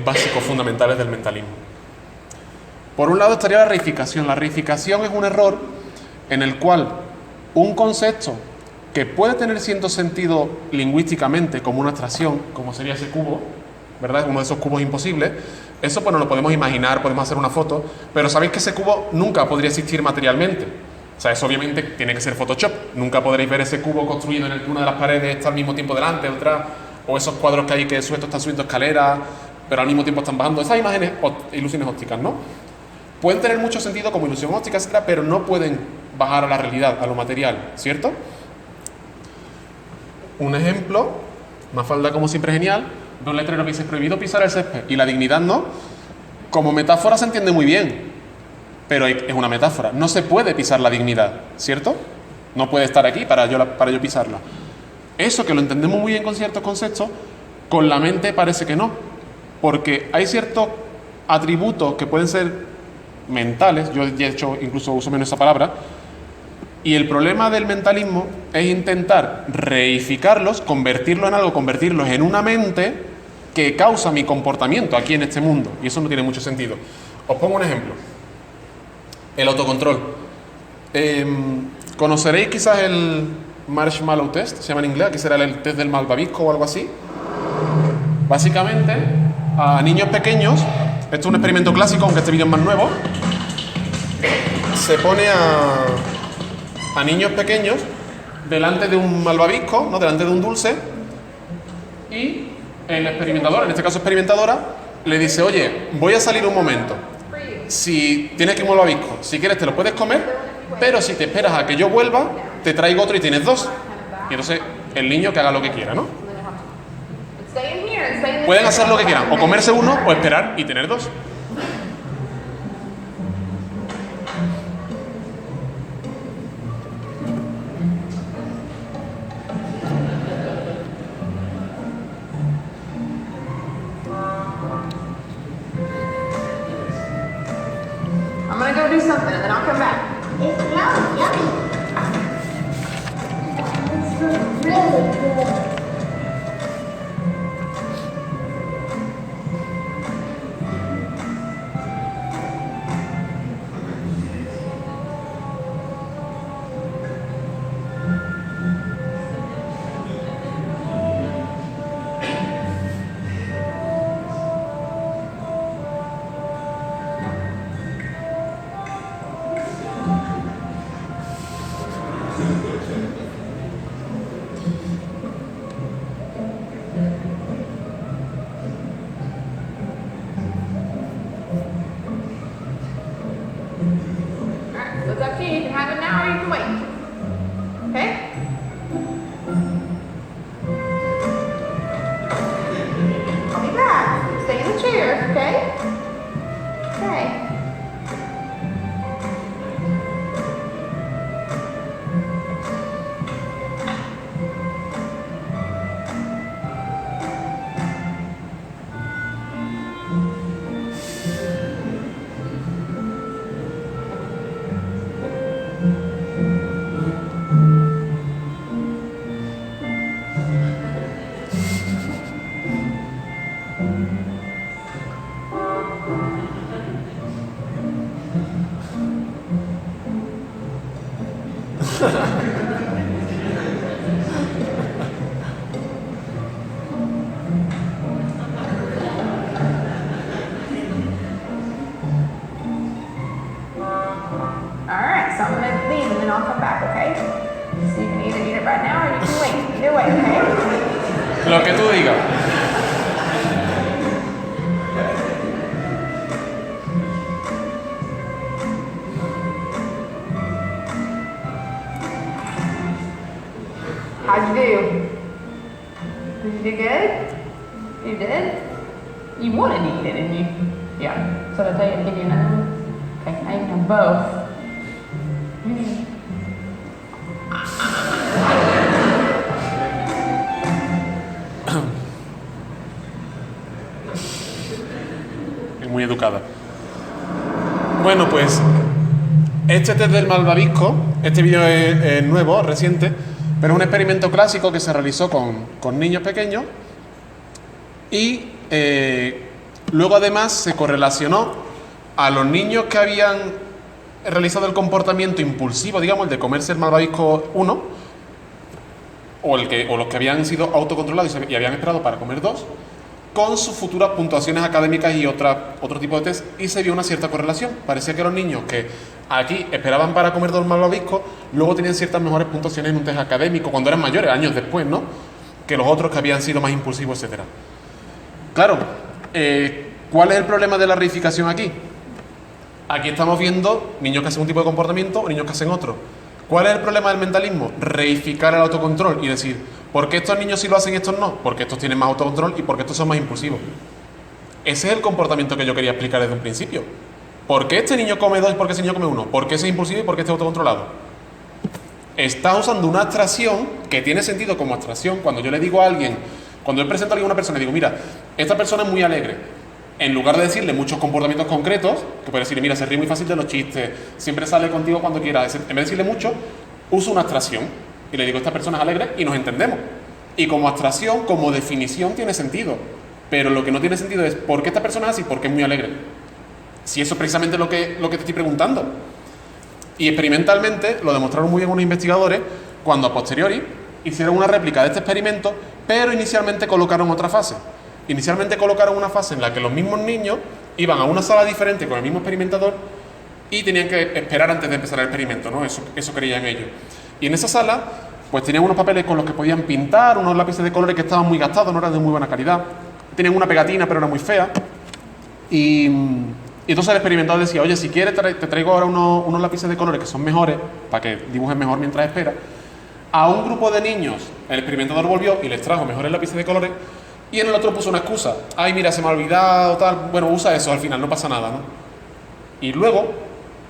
básicos, fundamentales del mentalismo. Por un lado estaría la reificación. La reificación es un error en el cual un concepto que puede tener cierto sentido lingüísticamente, como una abstracción, como sería ese cubo, ¿verdad? Uno de esos cubos imposibles. Eso pues no lo podemos imaginar, podemos hacer una foto, pero sabéis que ese cubo nunca podría existir materialmente. O sea, eso obviamente tiene que ser Photoshop. Nunca podréis ver ese cubo construido en el que una de las paredes está al mismo tiempo delante, otra, o esos cuadros que hay que sueltos están subiendo escaleras, pero al mismo tiempo están bajando. Esas imágenes, ilusiones ópticas, ¿no? Pueden tener mucho sentido como ilusión óptica, etcétera, pero no pueden bajar a la realidad, a lo material, ¿cierto? un ejemplo, Mafalda como siempre genial, de un letrero que dice prohibido pisar el césped y la dignidad no. Como metáfora se entiende muy bien, pero es una metáfora. No se puede pisar la dignidad, ¿cierto? No puede estar aquí para yo pisarla. Eso que lo entendemos muy bien con ciertos conceptos, con la mente parece que no. Porque hay ciertos atributos que pueden ser mentales, yo de hecho incluso uso menos esa palabra, y el problema del mentalismo es intentar reificarlos, convertirlos en algo, convertirlos en una mente que causa mi comportamiento aquí en este mundo, y eso no tiene mucho sentido. Os pongo un ejemplo. El autocontrol. Conoceréis quizás el Marshmallow Test, se llama en inglés, aquí será el test del malvavisco o algo así. Básicamente, a niños pequeños, esto es un experimento clásico, aunque este vídeo es más nuevo, se pone a niños pequeños delante de un malvavisco, ¿no? Delante de un dulce, y el experimentador, en este caso experimentadora, le dice, oye, voy a salir un momento. Si tienes que un malvavisco, si quieres te lo puedes comer, pero si te esperas a que yo vuelva, te traigo otro y tienes dos. Y entonces el niño que haga lo que quiera, ¿no? Pueden hacer lo que quieran, o comerse uno o esperar y tener dos. I'm gonna go do something and then I'll come back. It smells yummy. It smells really good. Alright, so it's up to you. You can have it now or you can wait. Okay? I'll be back. Stay in the chair, okay? Okay. Alright, so I'm gonna leave and then I'll come back, okay? So you can either eat it right now or you can wait. Either way, okay? Lo que tú digas. How'd you do? Did you do good? You did? You wanted to eat it, didn't you? Yeah. So did I tell you to give you another one? Okay, now you can have both. Es muy educada. Bueno, pues este test del malvavisco, este vídeo es nuevo, reciente, pero es un experimento clásico que se realizó con niños pequeños y luego además se correlacionó a los niños que habían realizado el comportamiento impulsivo, digamos, el de comerse el malvavisco 1, o los que habían sido autocontrolados y habían esperado para comer 2, con sus futuras puntuaciones académicas y otro tipo de test, y se vio una cierta correlación. Parecía que los niños que aquí esperaban para comer 2 malvaviscos, luego tenían ciertas mejores puntuaciones en un test académico, cuando eran mayores, años después, ¿no?, que los otros que habían sido más impulsivos, etc. Claro, ¿cuál es el problema de la reificación aquí? Aquí estamos viendo niños que hacen un tipo de comportamiento o niños que hacen otro. ¿Cuál es el problema del mentalismo? Reificar el autocontrol y decir, ¿Por qué estos niños sí lo hacen y estos no? Porque estos tienen más autocontrol y porque estos son más impulsivos. Ese es el comportamiento que yo quería explicar desde un principio. ¿Por qué este niño come 2 y por qué ese niño come 1? ¿Por qué ese es impulsivo y por qué este es autocontrolado? Estás usando una abstracción que tiene sentido como abstracción. Cuando yo le digo a alguien, cuando yo presento a alguien a una persona y digo, mira, esta persona es muy alegre, en lugar de decirle muchos comportamientos concretos, que puede decirle, mira, se ríe muy fácil de los chistes, siempre sale contigo cuando quiera, en vez de decirle mucho, uso una abstracción y le digo, esta persona es alegre y nos entendemos. Y como abstracción, como definición, tiene sentido. Pero lo que no tiene sentido es por qué esta persona es así, por qué es muy alegre. Si eso es precisamente lo que te estoy preguntando. Y experimentalmente lo demostraron muy bien unos investigadores cuando a posteriori hicieron una réplica de este experimento, pero inicialmente colocaron otra fase. Inicialmente colocaron una fase en la que los mismos niños iban a una sala diferente con el mismo experimentador y tenían que esperar antes de empezar el experimento, ¿no? Eso creían ellos. Y en esa sala, pues tenían unos papeles con los que podían pintar, unos lápices de colores que estaban muy gastados, no eran de muy buena calidad. Tenían una pegatina, pero era muy fea. Y entonces el experimentador decía, oye, si quieres te traigo ahora unos lápices de colores que son mejores, para que dibujes mejor mientras esperas. A un grupo de niños, el experimentador volvió y les trajo mejores lápices de colores, y en el otro puso una excusa. Ay, mira, se me ha olvidado, tal. Bueno, usa eso al final, no pasa nada, ¿no? Y luego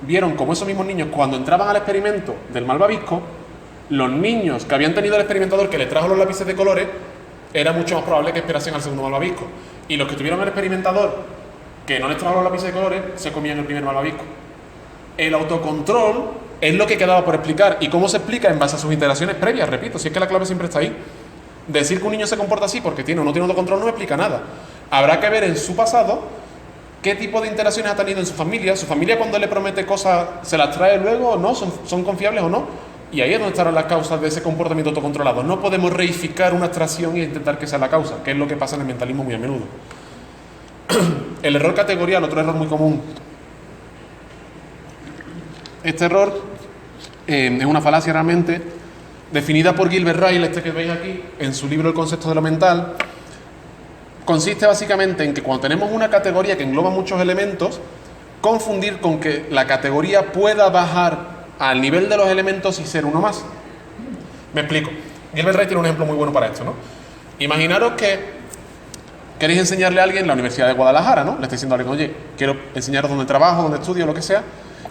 vieron como esos mismos niños, cuando entraban al experimento del malvavisco, los niños que habían tenido el experimentador que les trajo los lápices de colores, era mucho más probable que esperasen al segundo malvavisco. Y los que tuvieron el experimentador que no les trajo los lápices de colores, se comían el primer malvavisco. El autocontrol es lo que quedaba por explicar. ¿Y cómo se explica? En base a sus interacciones previas, repito, si es que la clave siempre está ahí. Decir que un niño se comporta así porque tiene o no tiene autocontrol no explica nada. Habrá que ver en su pasado qué tipo de interacciones ha tenido en su familia cuando le promete cosas, ¿se las trae luego o no? ¿Son confiables o no? Y ahí es donde estarán las causas de ese comportamiento autocontrolado. No podemos reificar una abstracción e intentar que sea la causa, que es lo que pasa en el mentalismo muy a menudo. El error categorial, otro error muy común. Este error es una falacia realmente, definida por Gilbert Ryle, este que veis aquí, en su libro El concepto de lo mental. Consiste básicamente en que cuando tenemos una categoría que engloba muchos elementos, confundir con que la categoría pueda bajar al nivel de los elementos y ser uno más. Me explico. Gilbert Ryle tiene un ejemplo muy bueno para esto, ¿no? Imaginaros que queréis enseñarle a alguien en la Universidad de Guadalajara, ¿no? Le estáis diciendo a alguien, oye, quiero enseñaros dónde trabajo, dónde estudio, lo que sea.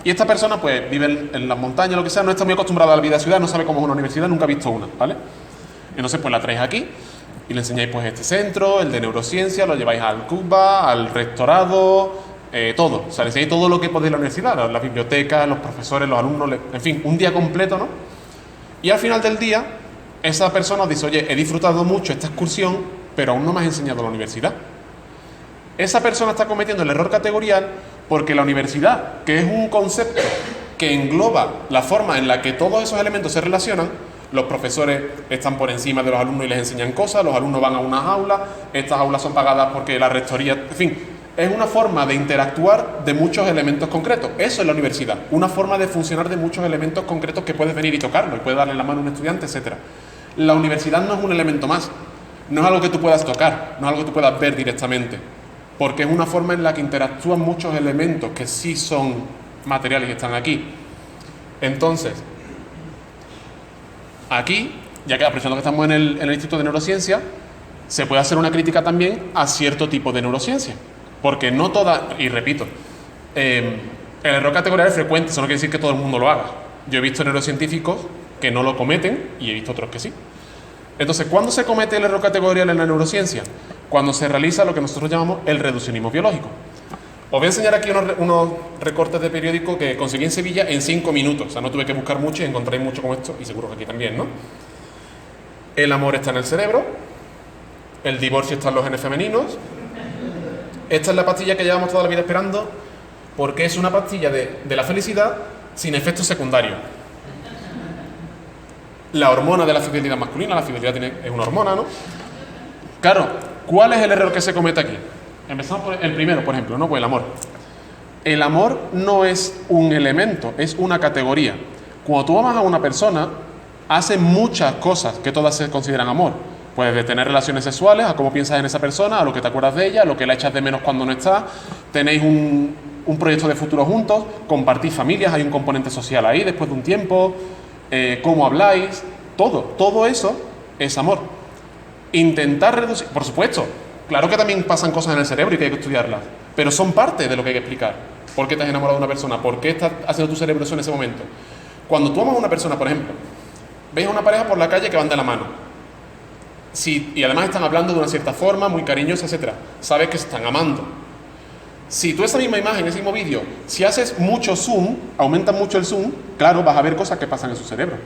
Y esta persona, pues, vive en las montañas, lo que sea, no está muy acostumbrada a la vida de ciudad, no sabe cómo es una universidad, nunca ha visto una, ¿vale? Entonces, pues, la traéis aquí y le enseñáis, pues, este centro, el de neurociencia, lo lleváis al CUBA, al rectorado, todo. O sea, le enseñáis todo lo que podéis en la universidad, la biblioteca, los profesores, los alumnos, en fin, un día completo, ¿no? Y al final del día, esa persona os dice, oye, he disfrutado mucho esta excursión, pero aún no me has enseñado la universidad. Esa persona está cometiendo el error categorial porque la universidad, que es un concepto que engloba la forma en la que todos esos elementos se relacionan, los profesores están por encima de los alumnos y les enseñan cosas, los alumnos van a unas aulas, estas aulas son pagadas porque la rectoría, en fin, es una forma de interactuar de muchos elementos concretos. Eso es la universidad, una forma de funcionar de muchos elementos concretos que puedes venir y tocarlo y puedes darle la mano a un estudiante, etc. La universidad no es un elemento más. No es algo que tú puedas tocar, no es algo que tú puedas ver directamente, porque es una forma en la que interactúan muchos elementos que sí son materiales y están aquí. Entonces, aquí, ya que aprovechando que estamos en el Instituto de Neurociencia, se puede hacer una crítica también a cierto tipo de neurociencia, porque no toda, y repito, el error categorial es frecuente, eso no quiere decir que todo el mundo lo haga. Yo he visto neurocientíficos que no lo cometen y he visto otros que sí. Entonces, ¿cuándo se comete el error categorial en la neurociencia? Cuando se realiza lo que nosotros llamamos el reduccionismo biológico. Os voy a enseñar aquí unos recortes de periódico que conseguí en Sevilla en 5 minutos. O sea, no tuve que buscar mucho y encontréis mucho como esto, y seguro que aquí también, ¿no? El amor está en el cerebro, el divorcio está en los genes femeninos. Esta es la pastilla que llevamos toda la vida esperando, porque es una pastilla de la felicidad sin efectos secundarios. La hormona de la fidelidad masculina, la fidelidad es una hormona, ¿no? Claro, ¿cuál es el error que se comete aquí? Empezamos por el primero, por ejemplo, ¿no? Pues el amor. El amor no es un elemento, es una categoría. Cuando tú amas a una persona, hace muchas cosas que todas se consideran amor. Puedes de tener relaciones sexuales, a cómo piensas en esa persona, a lo que te acuerdas de ella, a lo que la echas de menos cuando no está. Tenéis un proyecto de futuro juntos, compartís familias, hay un componente social ahí después de un tiempo, cómo habláis, todo eso es amor. Intentar reducir, por supuesto, claro que también pasan cosas en el cerebro y que hay que estudiarlas, pero son parte de lo que hay que explicar. ¿Por qué te has enamorado de una persona? ¿Por qué está haciendo tu cerebro eso en ese momento? Cuando tú amas a una persona, por ejemplo, ves a una pareja por la calle que van de la mano, y además están hablando de una cierta forma, muy cariñosa, etcétera, sabes que se están amando. Si tú esa misma imagen, ese mismo vídeo, si haces mucho zoom, aumentas mucho el zoom, claro, vas a ver cosas que pasan en su cerebro.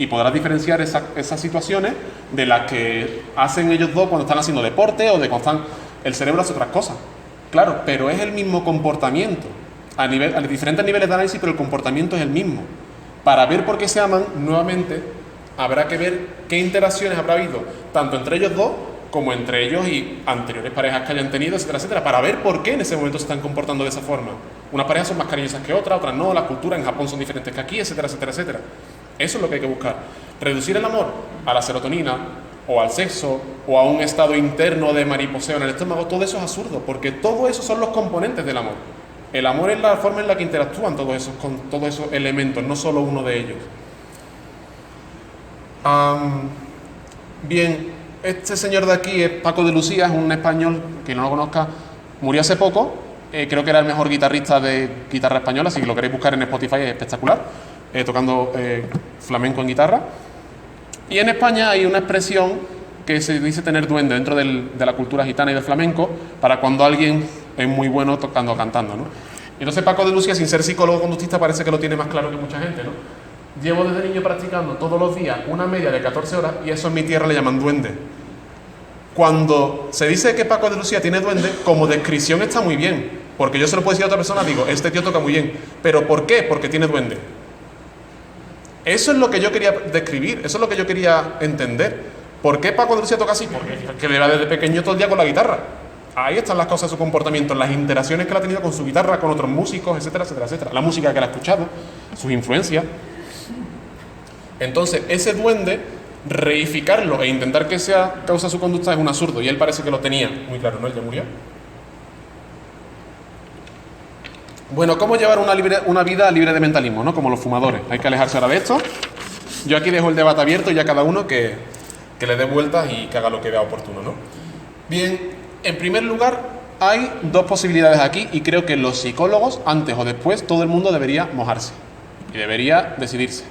Y podrás diferenciar esas situaciones de las que hacen ellos dos cuando están haciendo deporte o de cuando están... El cerebro hace otras cosas. Claro, pero es el mismo comportamiento. A diferentes niveles de análisis, pero el comportamiento es el mismo. Para ver por qué se aman, nuevamente, habrá que ver qué interacciones habrá habido, tanto entre ellos dos, como entre ellos y anteriores parejas que hayan tenido, etcétera, etcétera, para ver por qué en ese momento se están comportando de esa forma. Unas parejas son más cariñosas que otras, otras no, las culturas en Japón son diferentes que aquí, etcétera, etcétera, etcétera. Eso es lo que hay que buscar. Reducir el amor a la serotonina, o al sexo, o a un estado interno de mariposeo en el estómago, todo eso es absurdo, porque todo eso son los componentes del amor. El amor es la forma en la que interactúan con todos esos elementos, no solo uno de ellos. Bien, este señor de aquí es Paco de Lucía, es un español, que no lo conozca, murió hace poco, creo que era el mejor guitarrista de guitarra española, si lo queréis buscar en Spotify es espectacular, tocando flamenco en guitarra. Y en España hay una expresión que se dice tener duende dentro de la cultura gitana y del flamenco, para cuando alguien es muy bueno tocando o cantando, ¿no? Entonces Paco de Lucía, sin ser psicólogo conductista, parece que lo tiene más claro que mucha gente, ¿no? Llevo desde niño practicando todos los días una media de 14 horas y eso en mi tierra le llaman duende. Cuando se dice que Paco de Lucía tiene duende, como descripción está muy bien, porque yo se lo puedo decir a otra persona, digo, este tío toca muy bien, pero ¿por qué? Porque tiene duende. Eso es lo que yo quería describir, eso es lo que yo quería entender. ¿Por qué Paco de Lucía toca así? Porque le va desde pequeño todo el día con la guitarra. Ahí están las cosas de su comportamiento, las interacciones que él ha tenido con su guitarra, con otros músicos, etcétera, etcétera, etcétera. La música que él ha escuchado, sus influencias. Entonces, ese duende, reificarlo e intentar que sea causa de su conducta es un absurdo. Y él parece que lo tenía muy claro, ¿no? Él ya murió. Bueno, ¿cómo llevar una vida libre de mentalismo, ¿no? Como los fumadores. Hay que alejarse ahora de esto. Yo aquí dejo el debate abierto y ya cada uno que le dé vueltas y que haga lo que vea oportuno, ¿no? Bien, en primer lugar, hay dos posibilidades aquí y creo que los psicólogos, antes o después, todo el mundo debería mojarse y debería decidirse.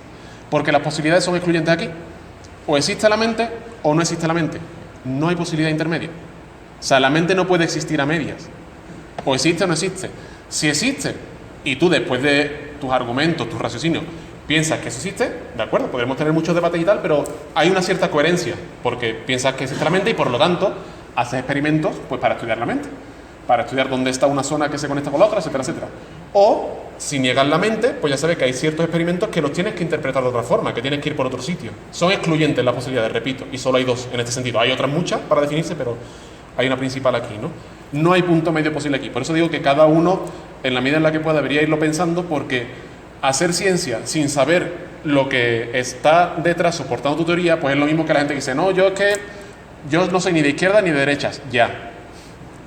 Porque las posibilidades son excluyentes aquí. O existe la mente o no existe la mente. No hay posibilidad intermedia. O sea, la mente no puede existir a medias. O existe o no existe. Si existe, y tú después de tus argumentos, tus raciocinios, piensas que eso existe, de acuerdo, podremos tener muchos debates y tal, pero hay una cierta coherencia, porque piensas que existe la mente y por lo tanto haces experimentos pues, para estudiar la mente, para estudiar dónde está una zona que se conecta con la otra, etcétera, etcétera. O, si niegas la mente, pues ya sabes que hay ciertos experimentos que los tienes que interpretar de otra forma, que tienes que ir por otro sitio. Son excluyentes las posibilidades, repito, y solo hay dos en este sentido. Hay otras muchas para definirse, pero hay una principal aquí, ¿no? No hay punto medio posible aquí. Por eso digo que cada uno, en la medida en la que pueda, debería irlo pensando, porque hacer ciencia sin saber lo que está detrás soportando tu teoría, pues es lo mismo que la gente que dice, no, yo no soy ni de izquierda ni de derechas. Ya.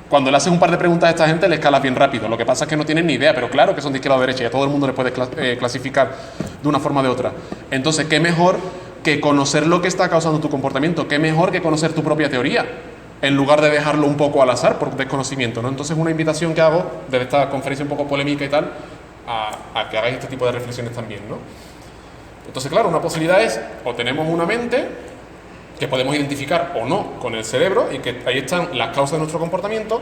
Cuando le haces un par de preguntas a esta gente, le escalas bien rápido. Lo que pasa es que no tienen ni idea, pero claro que son de izquierda o derecha y a todo el mundo le puede clasificar de una forma o de otra. Entonces, ¿qué mejor que conocer lo que está causando tu comportamiento? ¿Qué mejor que conocer tu propia teoría? En lugar de dejarlo un poco al azar por desconocimiento, ¿no? Entonces, una invitación que hago desde esta conferencia un poco polémica y tal, a que hagáis este tipo de reflexiones también, ¿no? Entonces, claro, una posibilidad es, o tenemos una mente que podemos identificar o no con el cerebro y que ahí están las causas de nuestro comportamiento,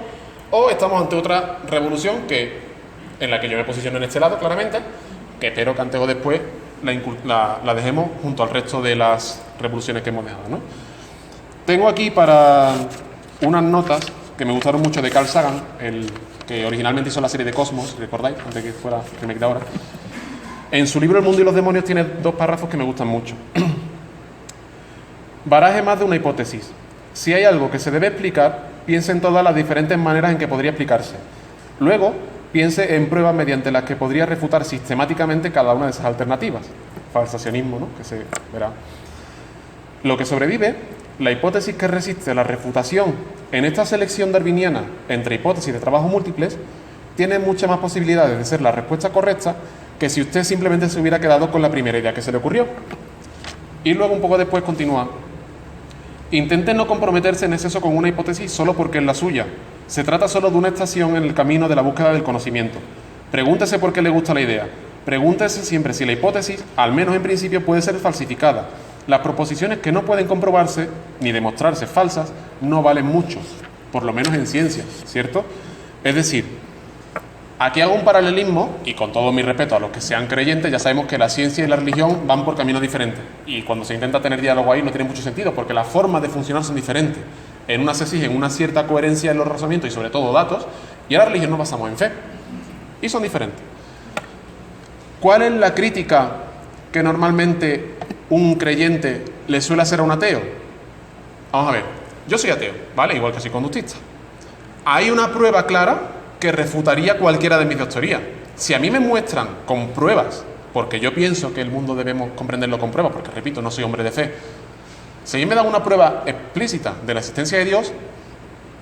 o estamos ante otra revolución en la que yo me posiciono en este lado, claramente, que espero que antes o después la dejemos junto al resto de las revoluciones que hemos dejado, ¿no? Tengo aquí para unas notas que me gustaron mucho de Carl Sagan, el que originalmente hizo la serie de Cosmos, ¿recordáis? Antes de que fuera remake de ahora. En su libro El mundo y los demonios tiene dos párrafos que me gustan mucho. Baraje más de una hipótesis. Si hay algo que se debe explicar, piense en todas las diferentes maneras en que podría explicarse. Luego, piense en pruebas mediante las que podría refutar sistemáticamente cada una de esas alternativas. Falsacionismo, ¿no? Que se verá. Lo que sobrevive, la hipótesis que resiste la refutación en esta selección darwiniana entre hipótesis de trabajo múltiples, tiene muchas más posibilidades de ser la respuesta correcta que si usted simplemente se hubiera quedado con la primera idea que se le ocurrió. Y luego un poco después continúa. Intenten no comprometerse en exceso con una hipótesis solo porque es la suya. Se trata solo de una estación en el camino de la búsqueda del conocimiento. Pregúntese por qué le gusta la idea. Pregúntese siempre si la hipótesis, al menos en principio, puede ser falsificada. Las proposiciones que no pueden comprobarse ni demostrarse falsas no valen mucho, por lo menos en ciencia, ¿cierto? Es decir, aquí hago un paralelismo, y con todo mi respeto a los que sean creyentes, ya sabemos que la ciencia y la religión van por caminos diferentes. Y cuando se intenta tener diálogo ahí no tiene mucho sentido, porque las formas de funcionar son diferentes. En una se exige una cierta coherencia en los razonamientos y sobre todo datos, y en la religión nos basamos en fe. Y son diferentes. ¿Cuál es la crítica que normalmente un creyente le suele hacer a un ateo? Vamos a ver, yo soy ateo, ¿vale? Igual que soy conductista. Hay una prueba clara que refutaría cualquiera de mis dos teorías. Si a mí me muestran con pruebas, porque yo pienso que el mundo debemos comprenderlo con pruebas, porque repito, no soy hombre de fe, si a mí me dan una prueba explícita de la existencia de Dios,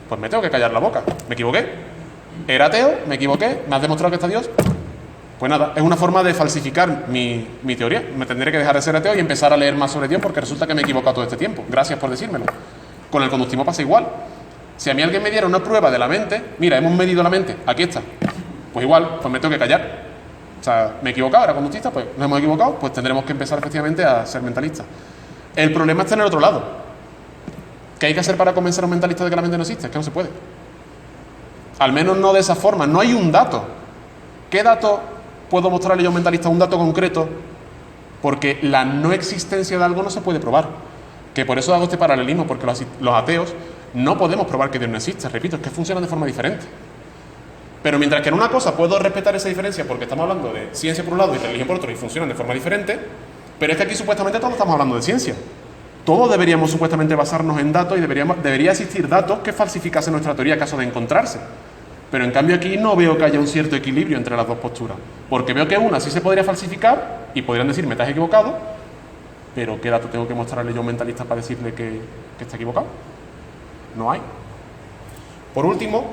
pues me tengo que callar la boca. ¿Me equivoqué? Era ateo, me equivoqué, me has demostrado que está Dios. Pues nada, es una forma de falsificar mi teoría. Me tendré que dejar de ser ateo y empezar a leer más sobre Dios porque resulta que me he equivocado todo este tiempo. Gracias por decírmelo. Con el conductismo pasa igual. Si a mí alguien me diera una prueba de la mente, mira, hemos medido la mente, aquí está. Pues igual, pues me tengo que callar. O sea, me he equivocado, era conductista, pues nos hemos equivocado, pues tendremos que empezar efectivamente a ser mentalistas. El problema está en el otro lado. ¿Qué hay que hacer para convencer a un mentalista de que la mente no existe? Es que no se puede. Al menos no de esa forma. No hay un dato. ¿Qué dato puedo mostrarle yo a un mentalista? Un dato concreto. Porque la no existencia de algo no se puede probar. Que por eso hago este paralelismo, porque los ateos no podemos probar que Dios no existe. Repito, es que funcionan de forma diferente. Pero mientras que en una cosa puedo respetar esa diferencia porque estamos hablando de ciencia por un lado y religión por otro y funcionan de forma diferente, pero es que aquí supuestamente todos estamos hablando de ciencia. Todos deberíamos supuestamente basarnos en datos y debería existir datos que falsificasen nuestra teoría en caso de encontrarse. Pero en cambio aquí no veo que haya un cierto equilibrio entre las dos posturas. Porque veo que una sí se podría falsificar y podrían decirme, te has equivocado, pero ¿qué dato tengo que mostrarle yo a un mentalista para decirle que está equivocado? No hay. Por último,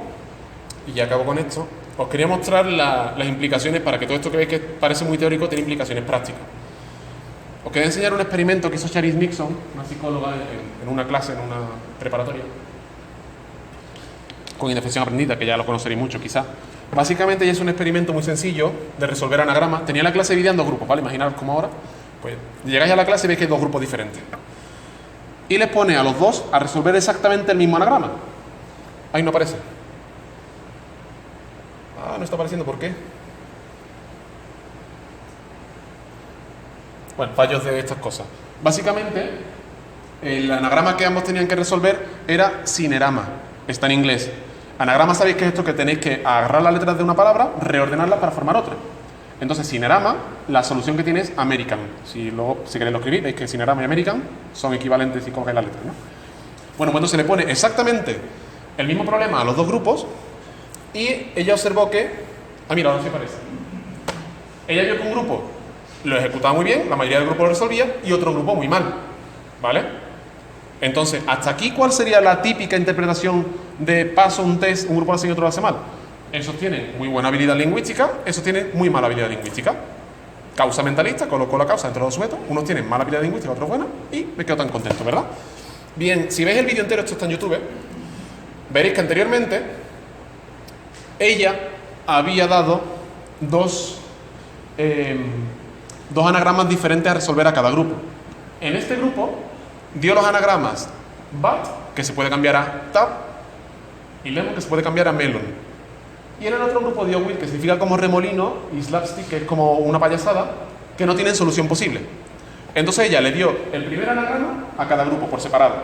y ya acabo con esto, os quería mostrar las implicaciones para que todo esto que veis que parece muy teórico tiene implicaciones prácticas. Os quería enseñar un experimento que hizo Charis Nixon, una psicóloga, en una clase, en una preparatoria, con indefensión aprendida, que ya lo conoceréis mucho quizás. Básicamente ella es un experimento muy sencillo de resolver anagramas. Tenía la clase dividida en dos grupos, ¿vale? Imaginaros como ahora. Pues llegáis a la clase y veis que hay dos grupos diferentes. Y les pone a los dos a resolver exactamente el mismo anagrama. Ahí no aparece. Ah, no está apareciendo, ¿por qué? Bueno, fallos de estas cosas. Básicamente, el anagrama que ambos tenían que resolver era sinerama. Está en inglés. Anagrama, sabéis que es esto que tenéis que agarrar las letras de una palabra, reordenarlas para formar otra. Entonces, sinerama, la solución que tiene es American. Si queréis lo escribir, veis que sinerama y American son equivalentes si cogéis las letras, ¿no? Bueno, pues entonces le pone exactamente el mismo problema a los dos grupos y ella observó que... Ah, mira, ahora sí parece. Ella vio que un grupo lo ejecutaba muy bien, la mayoría del grupo lo resolvía, y otro grupo muy mal, ¿vale? Entonces, hasta aquí, ¿cuál sería la típica interpretación de paso un test, un grupo lo hace y otro lo hace mal? Esos tienen muy buena habilidad lingüística, esos tienen muy mala habilidad lingüística. Causa mentalista, coloco la causa entre los sujetos, unos tienen mala habilidad lingüística, otros buena, y me quedo tan contento, ¿verdad? Bien, si veis el vídeo entero, esto está en YouTube, veréis que anteriormente ella había dado dos anagramas diferentes a resolver a cada grupo. En este grupo dio los anagramas BAT, que se puede cambiar a TAP, y Lemon, que se puede cambiar a Melon. Y en el otro grupo dio Will, que significa como remolino, y Slapstick, que es como una payasada, que no tienen solución posible. Entonces ella le dio el primer anagrama a cada grupo por separado.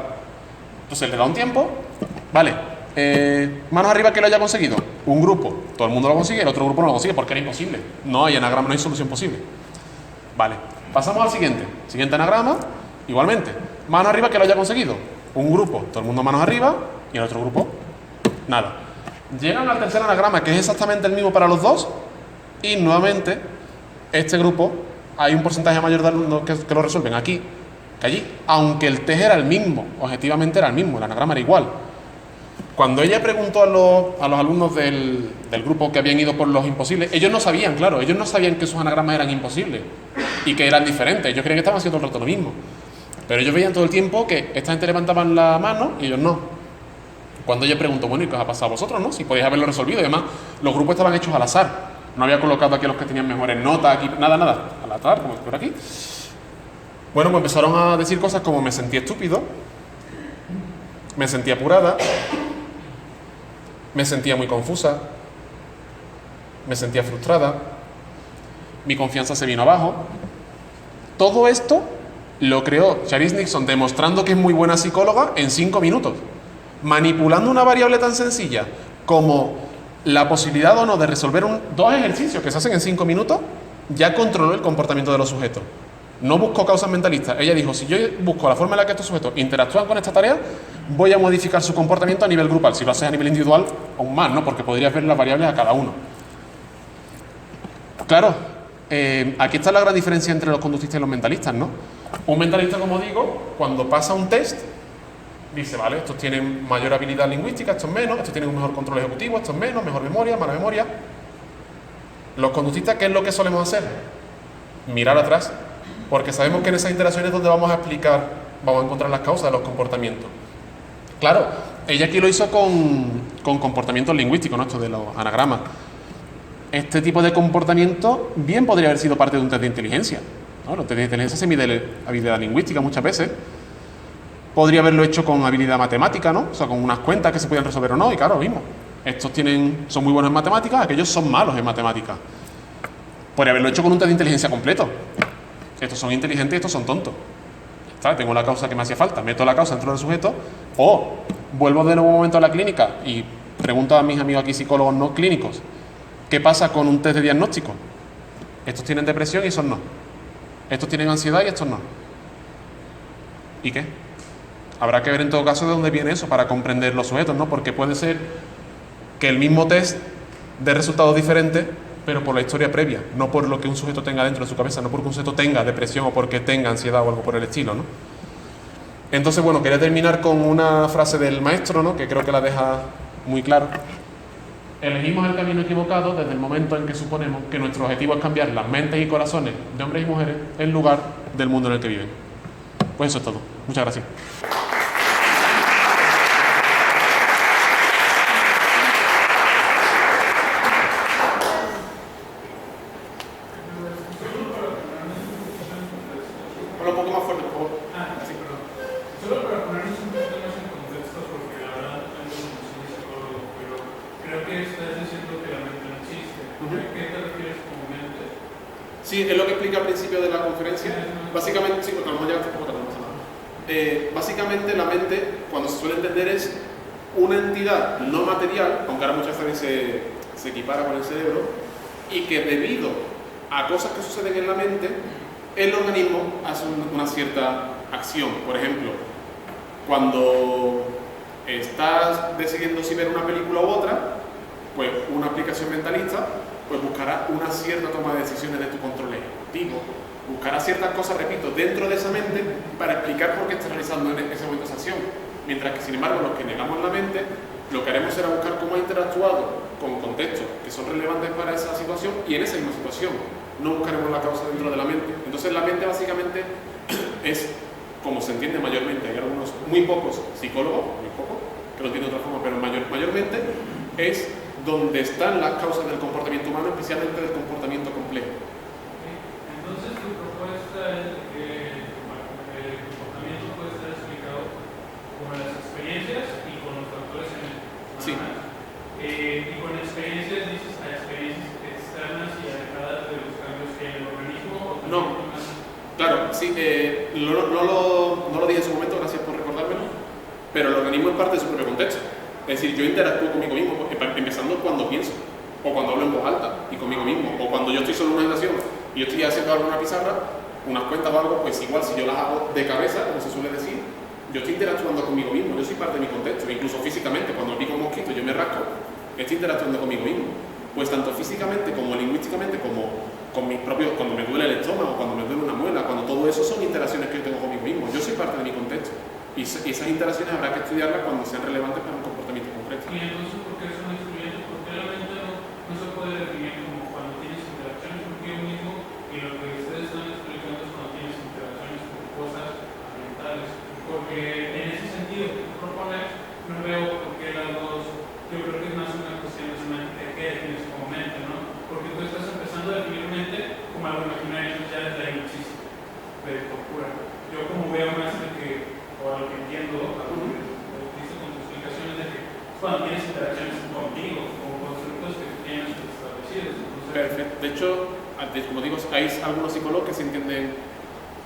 Entonces le da un tiempo, vale, manos arriba que lo haya conseguido. Un grupo, todo el mundo lo consigue, el otro grupo no lo consigue porque era imposible. No hay anagrama, no hay solución posible. Vale, pasamos al siguiente. Siguiente anagrama, igualmente. Manos arriba que lo haya conseguido. Un grupo, todo el mundo manos arriba, y el otro grupo, nada. Llegan al tercer anagrama, que es exactamente el mismo para los dos, y nuevamente, este grupo, hay un porcentaje mayor de alumnos que lo resuelven aquí que allí, aunque el test era el mismo, objetivamente era el mismo, el anagrama era igual. Cuando ella preguntó a los alumnos del grupo que habían ido por los imposibles, ellos no sabían, claro, ellos no sabían que esos anagramas eran imposibles y que eran diferentes, ellos creían que estaban haciendo todo el rato lo mismo. Pero ellos veían todo el tiempo que esta gente levantaban la mano y ellos no. Cuando yo pregunto, bueno, ¿y qué os ha pasado a vosotros, no? Si podéis haberlo resolvido. Y además, los grupos estaban hechos al azar. No había colocado aquí a los que tenían mejores notas, aquí, nada, al azar, como por aquí. Bueno, pues empezaron a decir cosas como me sentí estúpido, me sentí apurada, me sentía muy confusa, me sentía frustrada, mi confianza se vino abajo. Todo esto lo creó Charis Nixon demostrando que es muy buena psicóloga en 5 minutos, manipulando una variable tan sencilla como la posibilidad o no de resolver dos ejercicios que se hacen en 5 minutos, ya controló el comportamiento de los sujetos. No buscó causas mentalistas. Ella dijo, si yo busco la forma en la que estos sujetos interactúan con esta tarea, voy a modificar su comportamiento a nivel grupal. Si lo haces a nivel individual, aún más, ¿no? Porque podrías ver las variables a cada uno. Claro, aquí está la gran diferencia entre los conductistas y los mentalistas, ¿no? Un mentalista, como digo, cuando pasa un test, dice, vale, estos tienen mayor habilidad lingüística, estos menos, estos tienen un mejor control ejecutivo, estos menos, mejor memoria, mala memoria. Los conductistas, ¿qué es lo que solemos hacer? Mirar atrás, porque sabemos que en esas interacciones es donde vamos a explicar, vamos a encontrar las causas de los comportamientos. Claro, ella aquí lo hizo con comportamientos lingüísticos, ¿no? Esto de los anagramas. Este tipo de comportamiento bien podría haber sido parte de un test de inteligencia, ¿no? Los test de inteligencia se mide habilidad lingüística muchas veces. Podría haberlo hecho con habilidad matemática, ¿no? O sea, con unas cuentas que se podían resolver o no, y claro, lo mismo. Estos son muy buenos en matemáticas, aquellos son malos en matemáticas. Podría haberlo hecho con un test de inteligencia completo. Estos son inteligentes y estos son tontos. ¿Sabes? Tengo la causa que me hacía falta, meto la causa dentro del sujeto, o vuelvo de nuevo un momento a la clínica y pregunto a mis amigos aquí psicólogos no clínicos, ¿qué pasa con un test de diagnóstico? Estos tienen depresión y estos no. Estos tienen ansiedad y estos no. ¿Y qué? Habrá que ver en todo caso de dónde viene eso para comprender los sujetos, ¿no? Porque puede ser que el mismo test dé resultados diferentes, pero por la historia previa, no por lo que un sujeto tenga dentro de su cabeza, no porque un sujeto tenga depresión o porque tenga ansiedad o algo por el estilo, ¿no? Entonces, bueno, quería terminar con una frase del maestro, ¿no? Que creo que la deja muy claro. Elegimos el camino equivocado desde el momento en que suponemos que nuestro objetivo es cambiar las mentes y corazones de hombres y mujeres en lugar del mundo en el que viven. Pues eso es todo. Muchas gracias. Habla un poco más fuerte, por favor. Sí, perdón. Solo para ponernos un poquito más en contexto, porque la verdad tengo como psicólogo, pero creo que estás diciendo que la mente no existe. ¿A qué te refieres como mente? Sí, es lo que explica al principio de la conferencia. Básicamente, sí, porque a lo mejor ya tampoco no pasa nada. Básicamente la mente, cuando se suele entender, es una entidad no material, aunque ahora muchas veces se equipara con el cerebro, y que debido a cosas que suceden en la mente, el organismo hace una cierta acción. Por ejemplo, cuando estás decidiendo si ver una película u otra, pues una aplicación mentalista pues buscará una cierta toma de decisiones de tu control ejecutivo, buscará ciertas cosas, repito, dentro de esa mente para explicar por qué estás realizando en ese momento esa acción. Mientras que, sin embargo, los que negamos la mente, lo que haremos será buscar cómo ha interactuado con contextos que son relevantes para esa situación y en esa misma situación. No buscaremos la causa dentro de la mente. Entonces la mente básicamente es, como se entiende mayormente, hay algunos, muy pocos psicólogos, muy pocos, que lo entienden de otra forma, pero mayormente es donde están las causas del comportamiento humano, especialmente del comportamiento complejo. Entonces tu propuesta es que el comportamiento puede estar explicado con las experiencias y con los factores genéticos. Sí. Y con experiencias dices a experiencias externas y alejadas de los cambios que hay en el organismo. No, claro, sí, no lo dije en su momento, gracias por recordármelo, pero el organismo es parte de su propio contexto. Es decir, yo interactúo conmigo mismo, empezando cuando pienso, o cuando hablo en voz alta y conmigo mismo, o cuando yo estoy solo en una situación y yo estoy haciendo algo en una pizarra, unas cuentas o algo, pues igual si yo las hago de cabeza, como se suele decir, yo estoy interactuando conmigo mismo, yo soy parte de mi contexto, incluso físicamente, cuando me pico un mosquito yo me rasco, estoy interactuando conmigo mismo. Pues tanto físicamente como lingüísticamente, como con mis propios, cuando me duele el estómago, cuando me duele una muela, cuando todo eso son interacciones que yo tengo conmigo mismo, yo soy parte de mi contexto. Y esas interacciones habrá que estudiarlas cuando sean relevantes para un comportamiento concreto. Y entonces, ¿por qué son excluyentes? Porque la mente no se puede definir como cuando tienes interacciones contigo mismo, y lo que ustedes están explicando es cuando tienes interacciones con cosas ambientales yo creo que es más una cuestión de semántica de qué defines como mente, ¿no? Porque tú estás empezando a definir mente como algo imaginario, ya desde ahí no existe, de procura. Yo como veo más de que, o a lo que entiendo, a lo que dices con tus explicaciones, de que cuando tienes interacciones contigo, con constructos que tienes establecidos. Entonces, Perfecto. De hecho, como digo, hay algunos psicólogos que se entienden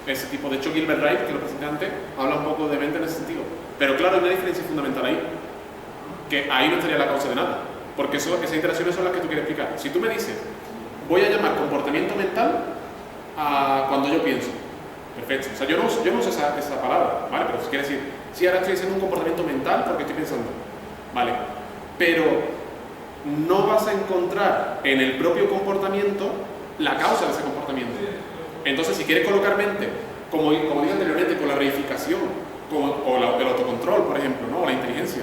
ese tipo. De hecho, Gilbert Wright, que lo presenté antes, habla un poco de mente en ese sentido. Pero claro, hay una diferencia fundamental ahí, que ahí no estaría la causa de nada, porque esas interacciones son las que tú quieres explicar. Si tú me dices, voy a llamar comportamiento mental a cuando yo pienso, perfecto. O sea, yo no uso esa palabra, ¿vale? Pero si quieres decir, sí, ahora estoy diciendo un comportamiento mental porque estoy pensando, ¿vale? Pero no vas a encontrar en el propio comportamiento la causa de ese comportamiento. Entonces, si quieres colocar mente, como dije anteriormente, con la reificación, o el autocontrol, por ejemplo, ¿no? O la inteligencia.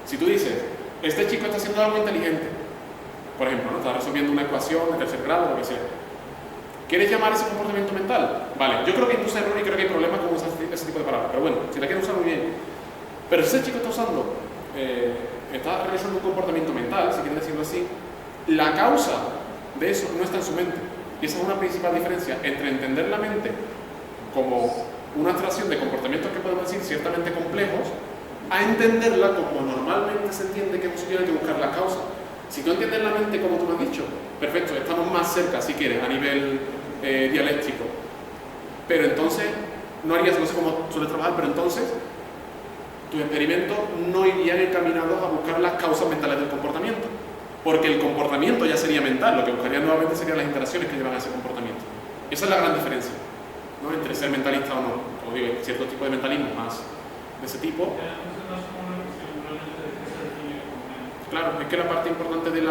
Si tú dices, este chico está haciendo algo inteligente, por ejemplo, ¿no? Está resolviendo una ecuación de tercer grado, lo que sea. ¿Quieres llamar ese comportamiento mental? Vale, yo creo que induce error y creo que hay problemas con usar ese tipo de palabras, pero bueno, si la quieres usar muy bien. Pero si ese chico está está realizando un comportamiento mental, si quieres decirlo así, la causa de eso no está en su mente. Y esa es una principal diferencia entre entender la mente como una abstracción de comportamientos que podemos decir ciertamente complejos, a entenderla como normalmente se entiende que hemos tenido que buscar la causa. Si tú entiendes la mente como tú me has dicho, perfecto, estamos más cerca, si quieres, a nivel dialéctico. Pero entonces, no sé cómo sueles trabajar, pero entonces tus experimentos no irían encaminados a buscar las causas mentales del comportamiento, porque el comportamiento ya sería mental, lo que buscaría nuevamente serían las interacciones que llevan a ese comportamiento. Esa es la gran diferencia, ¿no? Entre ser mentalista o no. Como digo, hay cierto tipo de mentalismo más de ese tipo. entonces no es como una cuestión realmente de qué se define como mente. Claro, es que la parte importante de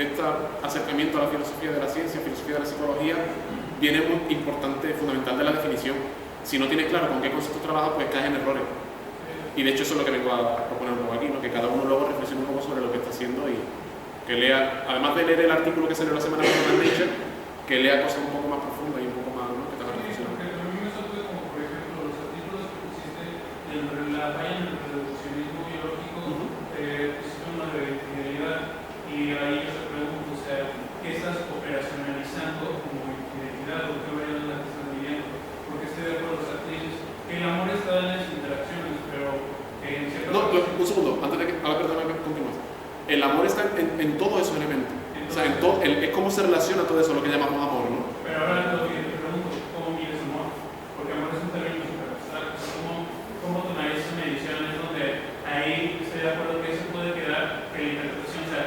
este acercamiento a la filosofía de la ciencia, filosofía de la psicología, viene muy importante, fundamental de la definición. Si no tienes claro con qué conceptos trabajas, pues caes en errores. Y de hecho eso es lo que vengo a proponer un poco aquí, ¿no? Que cada uno luego reflexione un poco sobre lo que está haciendo y que lea, además de leer el artículo que salió la semana pasada en Nature, que lea cosas un poco más profundas y un poco más, ¿no? Que te hagan reflexionar. Porque a mí me sorprende como, por ejemplo, los artículos que pusiste en la página del reduccionismo biológico, pusiste uno de infidelidad y ahí yo te pregunto, o sea, ¿qué estás operacionalizando como infidelidad o qué variables la que estás midiendo? Porque estoy de acuerdo, o sea, tú dices que el amor está en las interacciones, pero en ciertas un segundo, antes de que, perdona que continúes. El amor está en todos esos elementos. O sea, es cómo se relaciona todo eso, lo que llamamos amor, ¿no? Pero ahora te pregunto, ¿cómo mides amor? Porque amor es un término súper abstracto. ¿Cómo tomarías esa medición? Es donde ahí estoy de acuerdo que eso puede quedar, que la interpretación, o sea,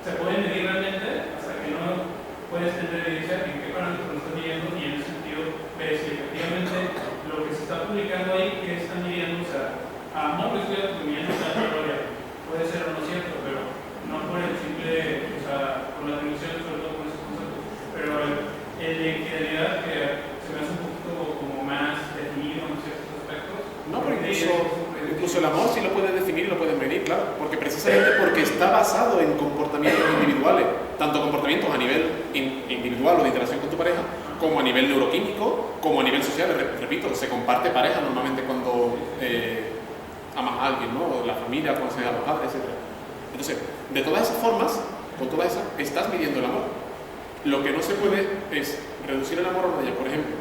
se puede medir realmente hasta que no puedes tener evidencia en qué parámetros lo estás midiendo y en ese sentido ves si efectivamente lo que se está publicando ahí, que están midiendo, o sea, amor lo estoy atribuyendo a la gloria. Puede ser o no cierto, pero no por el simple, o sea, con la atribución, sobre todo con esos conceptos. Pero el de infidelidad, que se me hace un poquito como más definido en ciertos aspectos. No, pero incluso el amor sí lo puedes definir y lo puedes medir, claro, porque precisamente porque está basado en comportamientos individuales, tanto comportamientos a nivel individual o de interacción con tu pareja, como a nivel neuroquímico, como a nivel social. Repito, se comparte pareja normalmente cuando amas a alguien, ¿no? La familia, cuando se a los padres, etc. Entonces, de todas esas formas, con todas esas, estás midiendo el amor. Lo que no se puede es reducir el amor a una de ellas. Por ejemplo,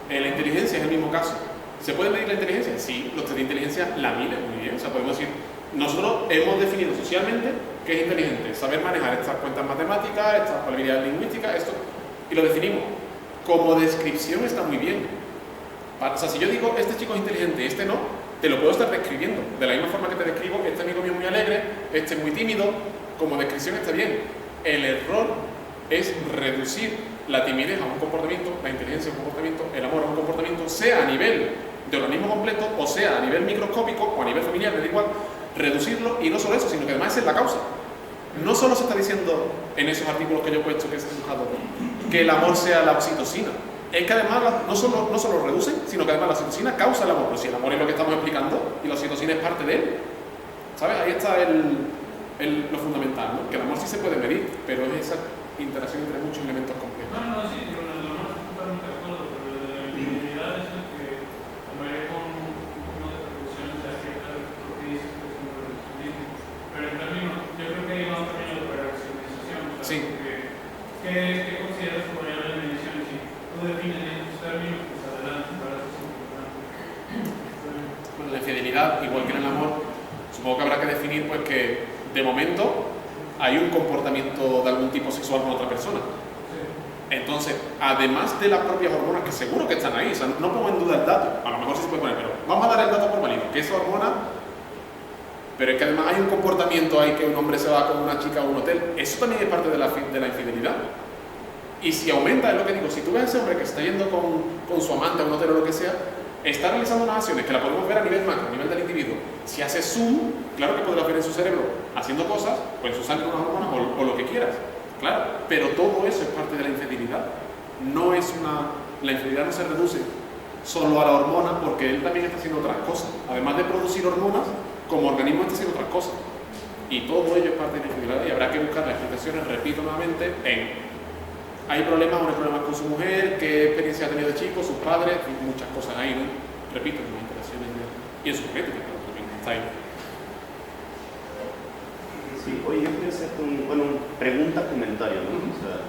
la inteligencia es el mismo caso. ¿Se puede medir la inteligencia? Sí, los test de inteligencia la miden muy bien. O sea, podemos decir, nosotros hemos definido socialmente qué es inteligente, saber manejar estas cuentas matemáticas, estas habilidades lingüísticas, esto, y lo definimos. Como descripción está muy bien. O sea, si yo digo, este chico es inteligente, este no, te lo puedo estar describiendo. De la misma forma que te describo, este amigo mío es muy alegre, este es muy tímido, como descripción está bien. El error es reducir la timidez a un comportamiento, la inteligencia a un comportamiento, el amor a un comportamiento, sea a nivel de organismo completo, o sea a nivel microscópico, o a nivel familiar, me da igual, reducirlo, y no solo eso, sino que además es la causa. No solo se está diciendo en esos artículos que yo he puesto, que se han buscado, que el amor sea la oxitocina. Es que además no solo lo reducen, sino que además la oxitocina causa el amor. Pero si el amor es lo que estamos explicando y la oxitocina es parte de él, ¿sabes? Ahí está lo fundamental, ¿no? Que el amor sí se puede medir, pero es esa interacción entre muchos elementos complejos. No, sí, pero en el amor estoy totalmente de acuerdo, pero de la infidelidad es lo que tomaré con un poco más de precaución, ya que lo que dices que es un reduccionismo. Pero en términos Sí. ¿Qué consideras como ya la medición? Si tú defines en tus términos, pues adelante, para eso es importante. Bueno, la infidelidad, igual que en el amor, supongo que habrá que definir pues que de momento hay un comportamiento de algún tipo sexual con otra persona. Entonces, además de las propias hormonas, que seguro que están ahí, o sea, no pongo en duda el dato, a lo mejor sí se puede poner, pero vamos a dar el dato por válido, que esa hormona, pero es que además hay un comportamiento ahí que un hombre se va con una chica a un hotel, eso también es parte de la infidelidad. Y si aumenta, es lo que digo, si tú ves a ese hombre que está yendo con su amante a un hotel o lo que sea, está realizando unas acciones que la podemos ver a nivel macro, a nivel del individuo. Si hace zoom, claro que podrás ver en su cerebro haciendo cosas, o en su sangre unas hormonas o lo que quieras. Claro, pero todo eso es parte de la infidelidad. No es la infidelidad no se reduce solo a la hormona, porque él también está haciendo otras cosas. Además de producir hormonas, como organismo está haciendo otras cosas. Y todo ello es parte de la infidelidad y habrá que buscar las explicaciones, repito nuevamente, hay problemas o no hay problemas con su mujer, qué experiencia ha tenido de chico, sus padres, muchas cosas ahí, ¿no? Repito, en las interacciones y en su genética, claro, también está ahí. Sí, oye, yo quería hacerte un pregunta-comentario, ¿no? O sea,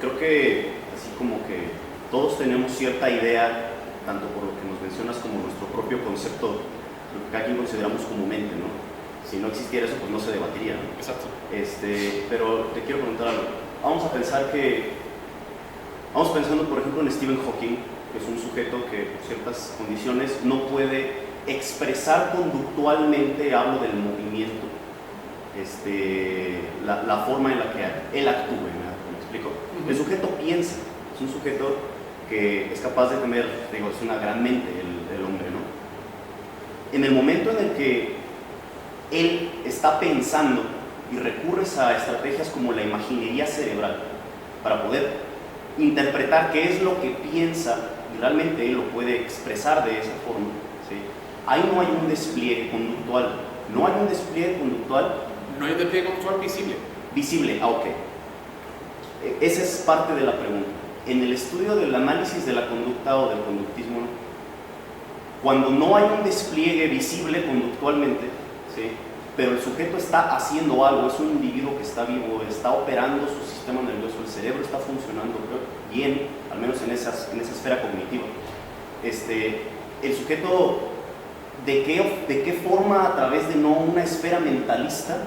creo que así como que todos tenemos cierta idea, tanto por lo que nos mencionas como nuestro propio concepto, lo que cada quien consideramos como mente, ¿no? Si no existiera eso, pues no se debatiría, ¿no? Exacto. Pero te quiero preguntar algo. Vamos pensando, por ejemplo, en Stephen Hawking, que es un sujeto que por ciertas condiciones no puede expresar conductualmente, hablo del movimiento, la forma en la que él actúe, ¿me explico? El sujeto piensa, es un sujeto que es capaz de tener, digo, es una gran mente el hombre, ¿no? En el momento en el que él está pensando y recurres a estrategias como la imaginería cerebral para poder interpretar qué es lo que piensa y realmente él lo puede expresar de esa forma, ¿sí? Ahí no hay un despliegue conductual, no hay un despliegue conductual. No hay un despliegue conductual visible. Visible, ok. Esa es parte de la pregunta. En el estudio del análisis de la conducta o del conductismo, cuando no hay un despliegue visible conductualmente, ¿sí? Pero el sujeto está haciendo algo, es un individuo que está vivo, está operando su sistema nervioso, el cerebro está funcionando bien, al menos en esa esfera cognitiva. El sujeto, ¿de qué forma, a través de no una esfera mentalista,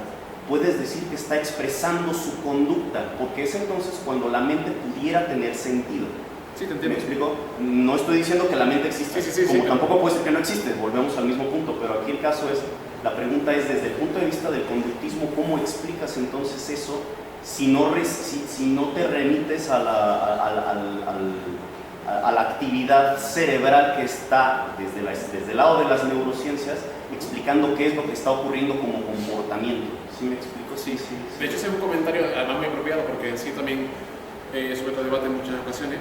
puedes decir que está expresando su conducta? Porque es entonces cuando la mente pudiera tener sentido. Sí, te entiendo. ¿Me explico? No estoy diciendo que la mente existe, como tampoco puede ser que no existe, volvemos al mismo punto, pero aquí el caso es, la pregunta es, desde el punto de vista del conductismo, ¿cómo explicas entonces eso si no te remites a la actividad cerebral que está desde el lado de las neurociencias, explicando qué es lo que está ocurriendo como comportamiento? ¿Sí me explico? Sí. De hecho, ese es un comentario además muy apropiado porque en sí también sobre todo debate en muchas ocasiones.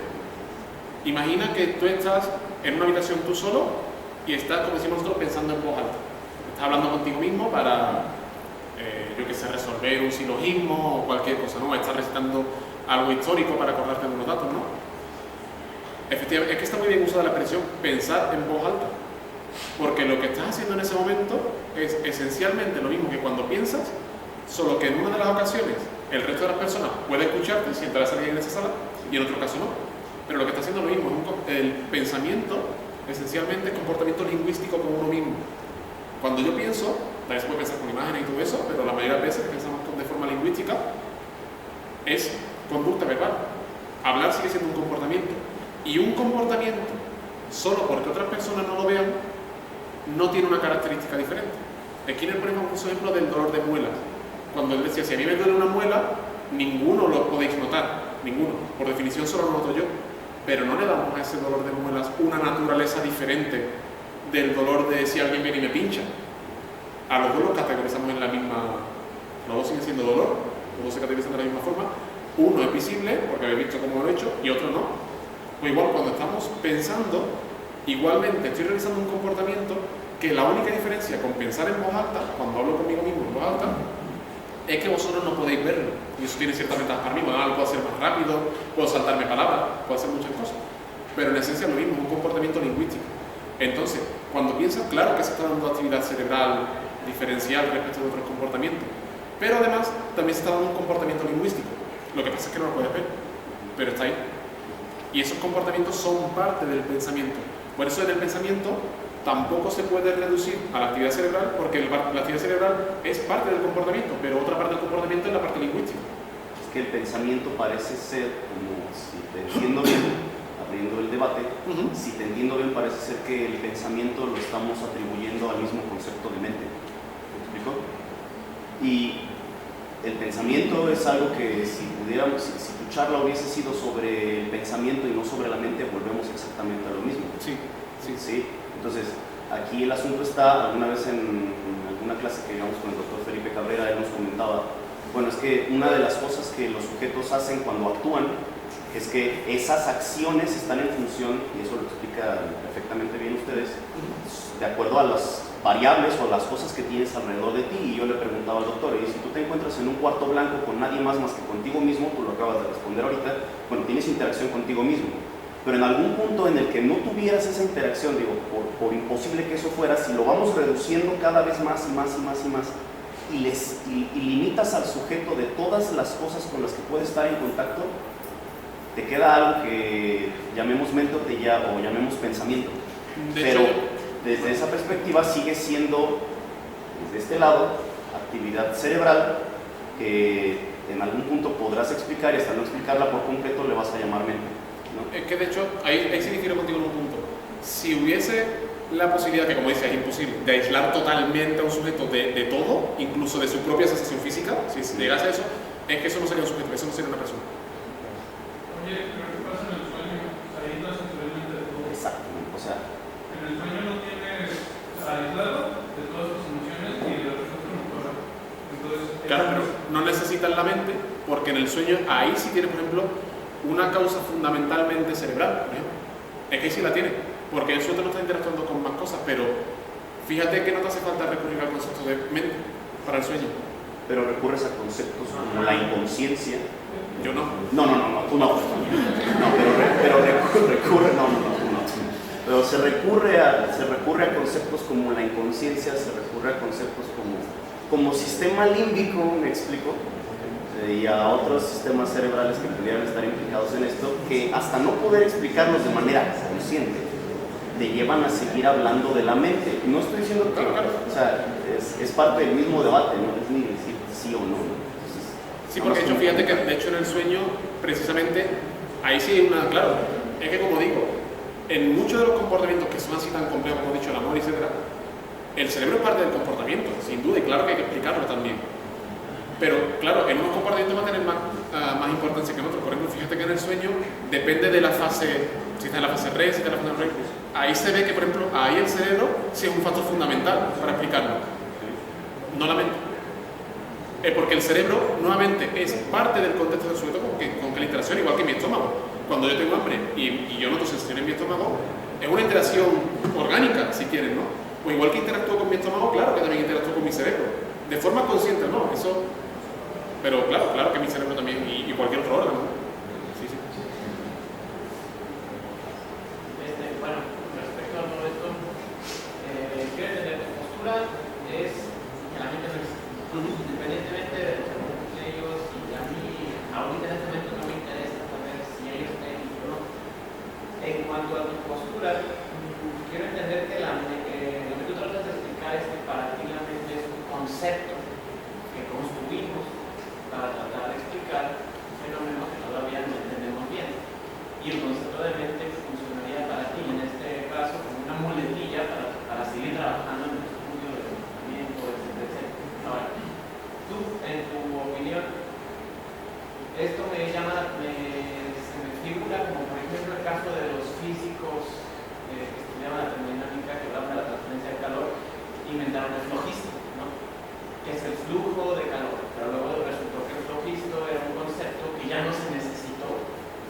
Imagina que tú estás en una habitación tú solo y estás, como decimos nosotros, pensando en voz alta. Estás hablando contigo mismo para, yo qué sé, resolver un silogismo o cualquier cosa, ¿no? Estás recitando algo histórico para acordarte de unos datos, ¿no? Efectivamente, es que está muy bien usada la expresión pensar en voz alta, porque lo que estás haciendo en ese momento es esencialmente lo mismo que cuando piensas, solo que en una de las ocasiones el resto de las personas puede escucharte si entras a alguien en esa sala y en otro caso no. Pero lo que está haciendo lo mismo, el pensamiento esencialmente es comportamiento lingüístico con uno mismo. Cuando yo pienso, también se puede pensar con imágenes y todo eso, pero la mayoría de veces que pensamos de forma lingüística es conducta verbal. Hablar sigue siendo un comportamiento. Y un comportamiento, solo porque otras personas no lo vean, no tiene una característica diferente. Skinner pone un ejemplo del dolor de muelas. Cuando él decía, si a mí me duele una muela, ninguno lo podéis notar, ninguno. Por definición solo lo noto yo. Pero no le damos a ese dolor de muelas una naturaleza diferente del dolor de si alguien viene y me pincha. A los dos los categorizamos en la misma, los dos siguen siendo dolor, los dos se categorizan de la misma forma. Uno es visible, porque habéis visto cómo lo he hecho, y otro no. O igual cuando estamos pensando, igualmente estoy realizando un comportamiento que la única diferencia con pensar en voz alta, cuando hablo conmigo mismo en voz alta, es que vosotros no podéis verlo. Y eso tiene ciertas ventajas para mí. Bueno, puedo hacer más rápido, puedo saltarme palabras, puedo hacer muchas cosas. Pero en esencia es lo mismo, es un comportamiento lingüístico. Entonces, cuando piensas, claro que se está dando actividad cerebral diferencial respecto de otros comportamientos, Pero además también se está dando un comportamiento lingüístico. Lo que pasa es que no lo puedes ver, pero está ahí. Y esos comportamientos son parte del pensamiento. Por eso en el pensamiento tampoco se puede reducir a la actividad cerebral, porque la actividad cerebral es parte del comportamiento, pero otra parte del comportamiento es la parte lingüística. Es que el pensamiento parece ser, como si te entiendo bien, abriendo el debate, si te entiendo bien, parece ser que el pensamiento lo estamos atribuyendo al mismo concepto de mente. ¿Me explico? Y el pensamiento es algo que si pudiéramos, si tu charla hubiese sido sobre el pensamiento y no sobre la mente, volvemos exactamente a lo mismo. Sí. Entonces, aquí el asunto está, alguna vez en alguna clase que llevamos con el doctor Felipe Cabrera, él nos comentaba, bueno, es que una de las cosas que los sujetos hacen cuando actúan es que esas acciones están en función, y eso lo explica perfectamente bien ustedes, de acuerdo a las variables o las cosas que tienes alrededor de ti. Y yo le preguntaba al doctor, y si tú te encuentras en un cuarto blanco con nadie más que contigo mismo, tú lo acabas de responder ahorita, bueno, tienes interacción contigo mismo, pero en algún punto en el que no tuvieras esa interacción, digo, por imposible que eso fuera, si lo vamos reduciendo cada vez más y más y más y más, y limitas al sujeto de todas las cosas con las que puede estar en contacto, te queda algo que llamemos mente o llamemos pensamiento. Pero desde esa perspectiva sigue siendo, desde este lado, actividad cerebral que en algún punto podrás explicar, y hasta no explicarla por completo le vas a llamar mente, ¿no? Es que de hecho, ahí sí difiero contigo en un punto. Si hubiese la posibilidad, que como dice, es imposible, de aislar totalmente a un sujeto de todo, incluso de su propia sensación física, si llegase a eso, es que eso no sería un sujeto, eso no sería una persona. Oye, pero ¿qué pasa en el sueño? Aíslas naturalmente de todo. Exactamente, o sea, En el sueño no tienes aislado de todas tus emociones y de la respuesta motora. Entonces, Claro, pero no necesitas la mente, porque en el sueño ahí sí tiene, por ejemplo, una causa fundamentalmente cerebral, por ejemplo. Es que ahí sí la tiene, porque el sueño no está interactuando con más cosas, pero fíjate que no te hace falta recurrir al concepto de mente para el sueño. pero recurres a conceptos como la inconsciencia. Yo no. No, tú no. Pero recurre, tú no. Pero se recurre a conceptos como la inconsciencia, se recurre a conceptos como sistema límbico, me explico, y a otros sistemas cerebrales que pudieran estar implicados en esto, que hasta no poder explicarlos de manera consciente, te llevan a seguir hablando de la mente. No estoy diciendo que, o sea, es parte del mismo debate, no es ni decir sí o no. Entonces, Sí, porque de hecho, fíjate que de hecho en el sueño, precisamente, ahí sí hay una, claro, es que como digo, en muchos de los comportamientos que son así tan complejos como he dicho, el amor, etc., el cerebro es parte del comportamiento, sin duda, y claro que hay que explicarlo también. Pero claro, en unos comportamientos va a tener más importancia que en otros. Por ejemplo, fíjate que en el sueño depende de la fase, si está en la fase REM, si está en la fase REM. Ahí se ve que, por ejemplo, ahí el cerebro sí es un factor fundamental para explicarlo, no la mente. Porque el cerebro, nuevamente, es parte del contexto del sujeto con que la interacción, igual que mi estómago. Cuando yo tengo hambre y yo noto sensación en mi estómago, es una interacción orgánica, si quieren, ¿no? O igual que interactúo con mi estómago, claro que también interactúo con mi cerebro. De forma consciente, ¿no? Eso... Pero claro que mi cerebro también y cualquier otro órgano. Sí. Bueno, respecto a todo esto, quiero entender tu postura es que la mente no existe. Independientemente de los argumentos de ellos, y a mí ahorita en este momento no me interesa saber si ellos creen o no. En cuanto a tu postura, quiero entender que lo que tú tratas de explicar es que para ti la mente es un concepto que construimos para tratar de explicar un fenómeno que todavía no entendemos bien. Y el concepto de mente funcionaría para ti, en este caso, como una muletilla para seguir trabajando en tu estudio de pensamiento, etc. Ahora, tú, en tu opinión, esto se me figura como, por ejemplo, el caso de los físicos que estudiaban la termodinámica, que hablaban de la transferencia de calor, inventaron el flogisto, ¿no? Que es el flujo de calor, pero luego resultó que el flogisto era un concepto que ya no se necesitó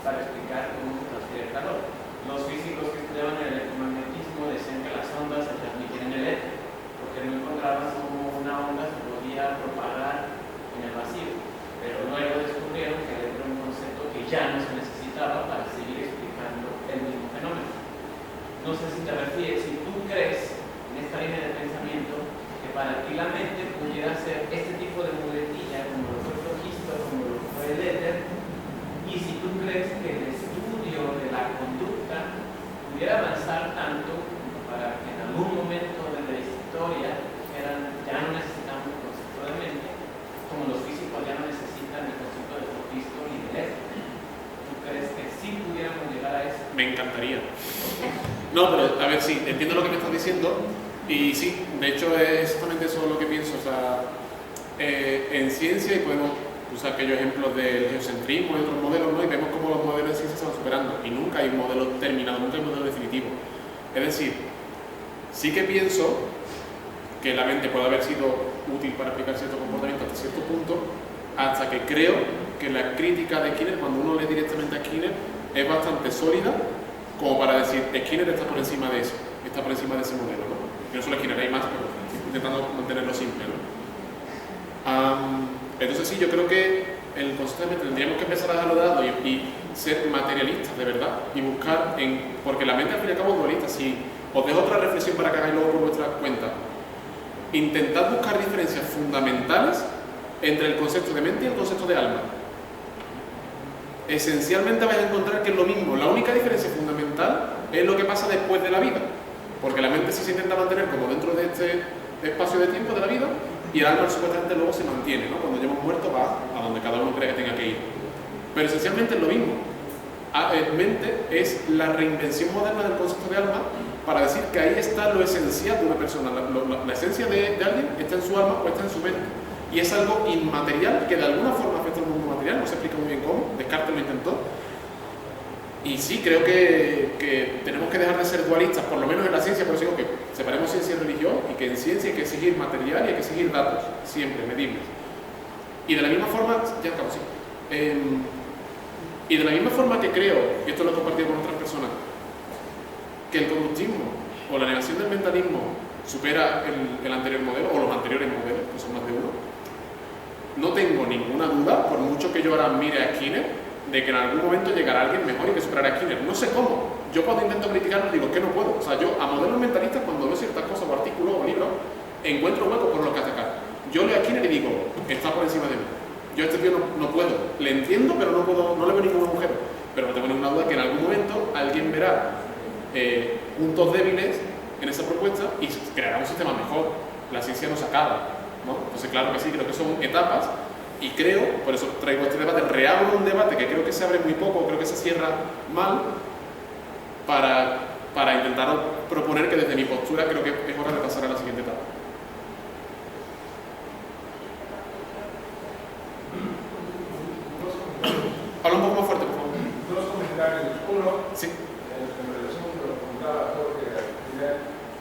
para explicar cómo se transfiere el calor. Los físicos que estudiaban el electromagnetismo decían que las ondas se transmitían en el éter, porque no encontraban cómo una onda se podía propagar en el vacío, pero luego descubrieron que el éter era un concepto que ya no se necesitaba para seguir explicando el mismo fenómeno. No sé si te refieres, si tú crees en esta línea de pensamiento que para ti la mente pudiera ser este tipo de muletilla Me encantaría. No, pero a ver, sí, entiendo lo que me estás diciendo y sí, de hecho es exactamente eso lo que pienso. O sea, en ciencia, y podemos usar aquellos ejemplos del geocentrismo y otros modelos, ¿no? Y vemos cómo los modelos de ciencia se van superando y nunca hay un modelo terminado, nunca hay un modelo definitivo. Es decir, sí que pienso que la mente puede haber sido útil para explicar cierto comportamiento hasta cierto punto, hasta que creo que la crítica de Skinner, cuando uno lee directamente a Skinner, es bastante sólida como para decir, Skinner está por encima de eso, está por encima de ese modelo, ¿no? Y no solo Skinner, hay más, pero intentando mantenerlo simple, ¿no? Entonces sí, yo creo que el concepto de mente tendríamos que empezar a dejarlo de lado y ser materialistas de verdad y buscar porque la mente al fin y al cabo es dualista. Si os dejo otra reflexión para que hagáis luego por vuestra cuenta, intentad buscar diferencias fundamentales entre el concepto de mente y el concepto de alma. Esencialmente vais a encontrar que es lo mismo. La única diferencia fundamental es lo que pasa después de la vida, porque la mente sí se intenta mantener como dentro de este espacio de tiempo de la vida y el alma supuestamente luego se mantiene, ¿no? Cuando ya hemos muerto va a donde cada uno cree que tenga que ir. Pero esencialmente es lo mismo. Mente es la reinvención moderna del concepto de alma para decir que ahí está lo esencial de una persona. La esencia de alguien está en su alma o está en su mente. Y es algo inmaterial que de alguna forma afecta al mundo material, no se explica muy bien cómo, Descartes lo intentó. Y sí, creo que tenemos que dejar de ser dualistas, por lo menos en la ciencia, por eso digo que separemos ciencia y religión, y que en ciencia hay que exigir material y hay que exigir datos, siempre, medibles. Y de la misma forma, ya acabo, sí. Y de la misma forma que creo, y esto lo he compartido con otras personas, que el conductismo o la negación del mentalismo supera el anterior modelo, o los anteriores modelos, que son más de uno, no tengo ninguna duda, por mucho que yo ahora mire a Skinner, de que en algún momento llegará alguien mejor y que superará a Skinner. No sé cómo. Yo cuando intento criticarlo digo que no puedo. O sea, yo a modelos mentalistas, cuando veo ciertas cosas o artículos o libros, encuentro huecos por los que atacar. Yo leo a Skinner y digo, está por encima de mí. Yo a este tío no puedo. Le entiendo, pero no le veo ningún agujero. Pero no tengo ninguna duda que en algún momento alguien verá puntos débiles en esa propuesta y creará un sistema mejor. La ciencia no se acaba, ¿no? Entonces, claro que sí, creo que son etapas. Y creo, por eso traigo este debate, reabro un debate que creo que se abre muy poco, creo que se cierra mal, para intentar proponer que desde mi postura creo que es hora de pasar a la siguiente etapa. Habla un poco más fuerte, por favor. Dos comentarios. Uno, sí. En relación con lo que contaba Jorge,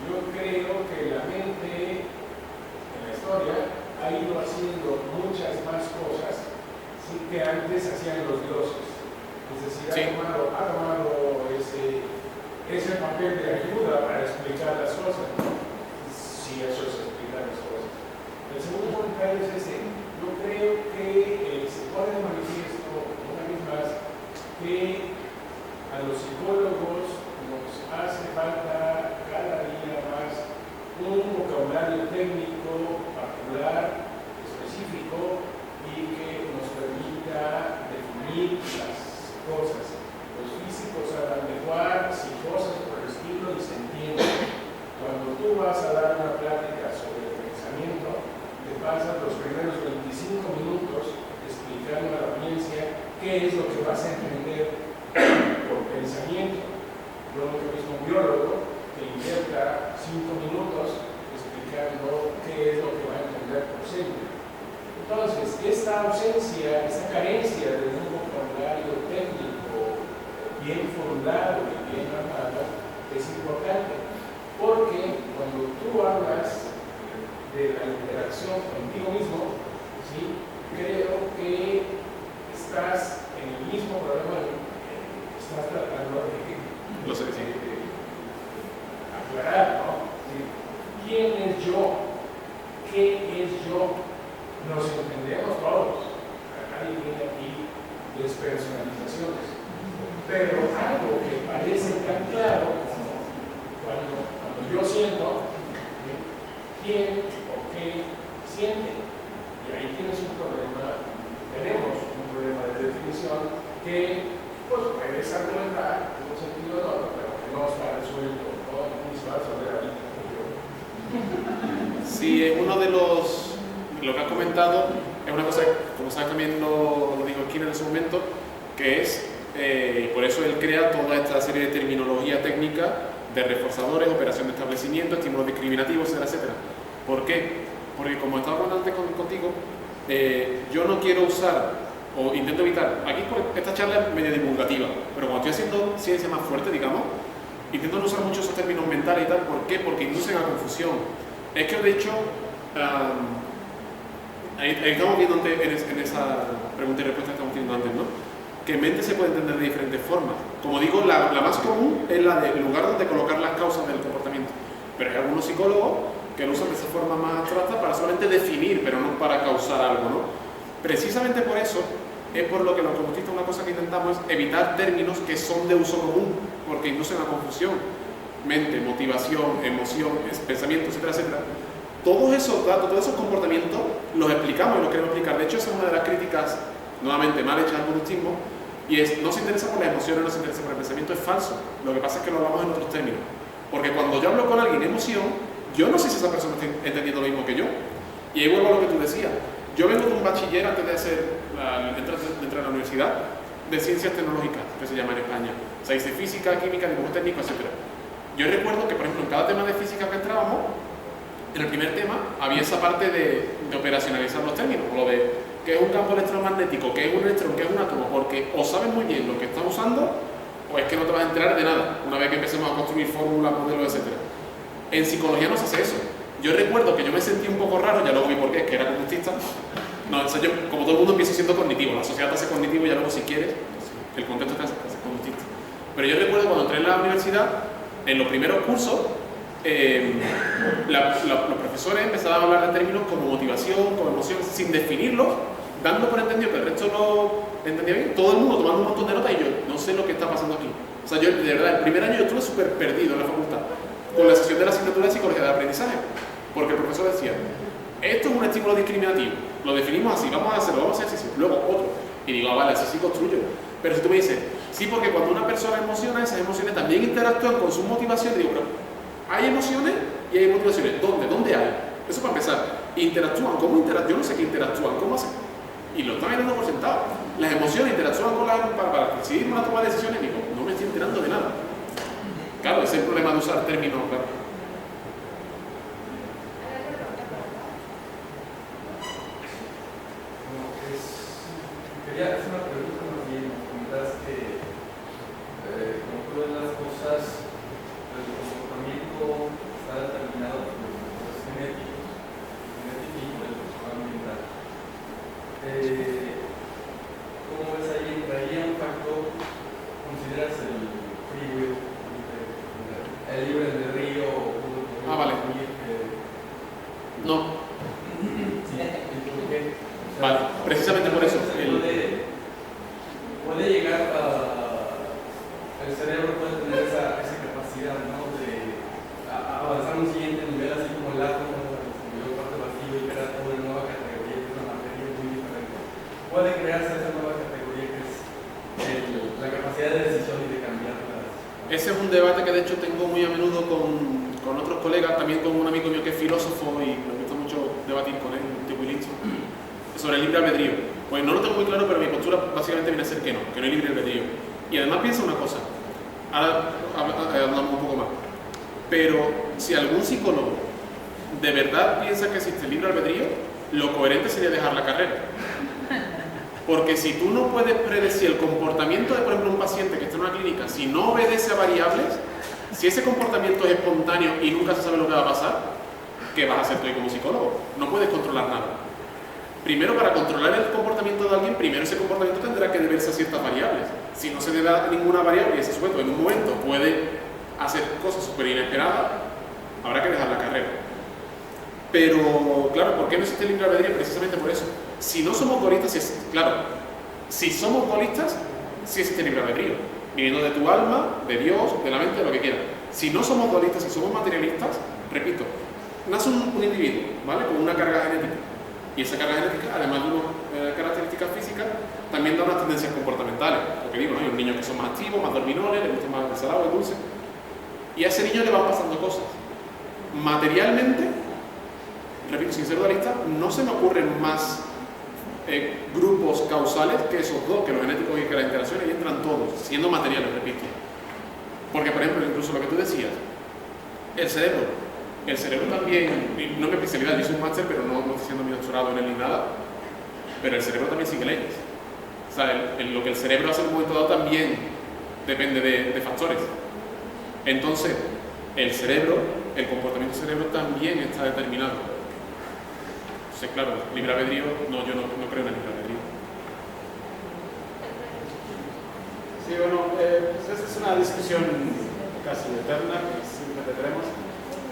yo creo que la mente en la historia ha ido haciendo muchas más cosas que antes hacían los dioses. Es decir, sí, ha tomado ese papel de ayuda para explicar las cosas, ¿no? Si eso es explicar las cosas. El segundo comentario es yo creo que se pone de manifiesto una vez más que a los psicólogos nos hace falta cada día más un vocabulario técnico, particular, específico y que nos permita definir las cosas. Los físicos hablan de quarks y cosas por el estilo y se entiende. Cuando tú vas a dar una plática sobre el pensamiento, te pasas los primeros 25 minutos explicando a la audiencia qué es lo que vas a entender por pensamiento. Lo mismo un biólogo que invierta 5 minutos explicando qué es lo que va a entender por célula. Entonces, esta ausencia, esta carencia de un vocabulario técnico bien fundado y bien armado es importante, porque cuando tú hablas de la interacción contigo mismo, ¿sí? Creo que estás en el mismo problema que estás tratando de aclarar, ¿no? ¿Quién es yo? ¿Qué es yo? Nos entendemos todos. Nadie viene aquí despersonalizaciones. Pero algo que parece tan claro como cuando yo siento, ¿quién o qué siente? Y ahí tienes un problema, tenemos un problema de definición que pues puedes argumentar en un sentido o otro, pero que no está resuelto, no ni se va a resolver ahorita. Sí, es uno de lo que has comentado, es una cosa que, como sabes, también lo dijo Skinner en su momento, que es y por eso él crea toda esta serie de terminología técnica de reforzadores, operación de establecimiento, estímulos discriminativos, etcétera, etcétera. ¿Por qué? Porque como estaba hablando antes contigo, yo no quiero usar, o intento evitar, aquí esta charla es medio divulgativa, pero cuando estoy haciendo ciencia más fuerte, digamos, intento no usar mucho esos términos mentales y tal. ¿Por qué? Porque inducen a confusión. Es que de hecho, ahí estamos viendo antes, en esa pregunta y respuesta que estamos viendo antes, ¿no? Que mente se puede entender de diferentes formas. Como digo, la más común es la del lugar donde colocar las causas del comportamiento. Pero hay algunos psicólogos que lo usan de esa forma más abstracta para solamente definir, pero no para causar algo, ¿no? Precisamente por eso es por lo que los conductistas una cosa que intentamos es evitar términos que son de uso común, porque inducen a confusión. Mente, motivación, emoción, pensamiento, etcétera, etcétera. Todos esos datos, todos esos comportamientos los explicamos y los queremos explicar. De hecho, esa es una de las críticas, nuevamente, mal hechas al conductismo, y es, no se interesa por las emociones, no se interesa por el pensamiento, es falso. Lo que pasa es que lo hablamos en otros términos. Porque cuando yo hablo con alguien de emoción, yo no sé si esa persona está entendiendo lo mismo que yo. Y ahí vuelvo a lo que tú decías. Yo vengo de un bachiller antes de entrar a la universidad de ciencias tecnológicas, que se llama en España. O sea, hice física, química, dibujo técnico, etc. Yo recuerdo que, por ejemplo, en cada tema de física que entrábamos, en el primer tema había esa parte de operacionalizar los términos, o lo de qué es un campo electromagnético, qué es un electrón, qué es un átomo, porque o sabes muy bien lo que estás usando, o es que no te vas a enterar de nada, una vez que empecemos a construir fórmulas, modelos, etc. En psicología no se hace eso. Yo recuerdo que yo me sentí un poco raro, ya luego vi por qué, es que era conductista. No, o sea, yo, como todo el mundo, empiezo siendo cognitivo, la sociedad te hace cognitivo y ya luego si quieres, el contexto te hace conductista. Pero yo recuerdo cuando entré en la universidad, en los primeros cursos, los profesores empezaban a hablar de términos como motivación, como emoción, sin definirlos, dando por entendido que el resto lo entendía bien, todo el mundo tomando un montón de notas y yo no sé lo que está pasando aquí. O sea, yo de verdad, el primer año yo estuve súper perdido en la facultad, con la sesión de la asignatura de psicología de aprendizaje, porque el profesor decía, esto es un estímulo discriminativo, lo definimos así, vamos a hacerlo, vamos a hacer ejercicio, luego otro, y digo, vale, así sí construyo. Pero si tú me dices, sí, porque cuando una persona emociona, esas emociones también interactúan con sus motivaciones, digo, pero hay emociones y hay motivaciones, ¿dónde? ¿Dónde hay? Eso para empezar, interactúan, ¿cómo interactúan? Yo no sé qué interactúan, ¿cómo hacen? Y lo están mirando por sentado. Las emociones interactúan con para decidir una toma de decisiones, digo, no me estoy enterando de nada. Claro, ese es el problema de usar términos, claro. Quería hacer una pregunta más bien. Comentas que como todas las cosas, el comportamiento está determinado por los procesos genéticos y por el proceso ambiental. ¿Cómo ves ahí? ¿Entraría un factor? ¿Consideras el free will, el libre del río? Vale. No. Sí. ¿Por qué? O sea, vale, precisamente por eso. Puede llegar el cerebro puede tener esa capacidad, ¿no? De avanzar a un siguiente nivel, así como el átomo descubrió parte vacío y crea toda una nueva categoría que es una materia muy diferente. Puede crearse esa nueva categoría que es la capacidad de decisión y de cambiarlas. Ese es un debate que de hecho tengo muy a menudo con otros colegas, también con un amigo mío que es filósofo y me gusta mucho debatir con él, tipo Winston, sobre el libre albedrío. Pues no lo tengo muy claro, pero mi postura básicamente viene a ser que no hay libre albedrío. Y además piensa una cosa, ahora hablamos un poco más, pero si algún psicólogo de verdad piensa que existe libre albedrío, lo coherente sería dejar la carrera. Porque si tú no puedes predecir el comportamiento de, por ejemplo, un paciente que está en una clínica, si no obedece a variables, si ese comportamiento es espontáneo y nunca se sabe lo que va a pasar, ¿qué vas a hacer tú como psicólogo? No puedes controlar nada. Primero, para controlar el comportamiento de alguien, primero ese comportamiento tendrá que deberse a ciertas variables. Si no se debe a ninguna variable y ese sujeto en un momento puede hacer cosas súper inesperadas, habrá que dejar la carrera. Pero, claro, ¿por qué no existe el libre albedrío? Precisamente por eso. Si no somos dualistas, si somos dualistas, sí existe el libre albedrío. Viniendo de tu alma, de Dios, de la mente, de lo que quieras. Si no somos dualistas, si somos materialistas, repito, nace un individuo, ¿vale? Con una carga genética. Y esa carga genética, además de unas características físicas, también da unas tendencias comportamentales. Porque digo, ¿no? Hay niños que son más activos, más dorminones, les gusta más el salado, el dulce. Y a ese niño le van pasando cosas. Materialmente, repito, sin ser dualista, no se me ocurren más grupos causales que esos dos, que los genéticos y que las interacciones, y entran todos, siendo materiales, repito. Porque, por ejemplo, incluso lo que tú decías, el cerebro también, no es mi especialidad, yo soy un máster, pero no estoy haciendo mi doctorado en él ni nada, pero el cerebro también sigue leyes. O sea, lo que el cerebro hace en un momento dado también depende de factores. Entonces, el comportamiento del cerebro también está determinado. Entonces, claro, libre albedrío, yo no creo en el libre albedrío. Sí, bueno, pues esa es una discusión casi eterna que siempre tendremos,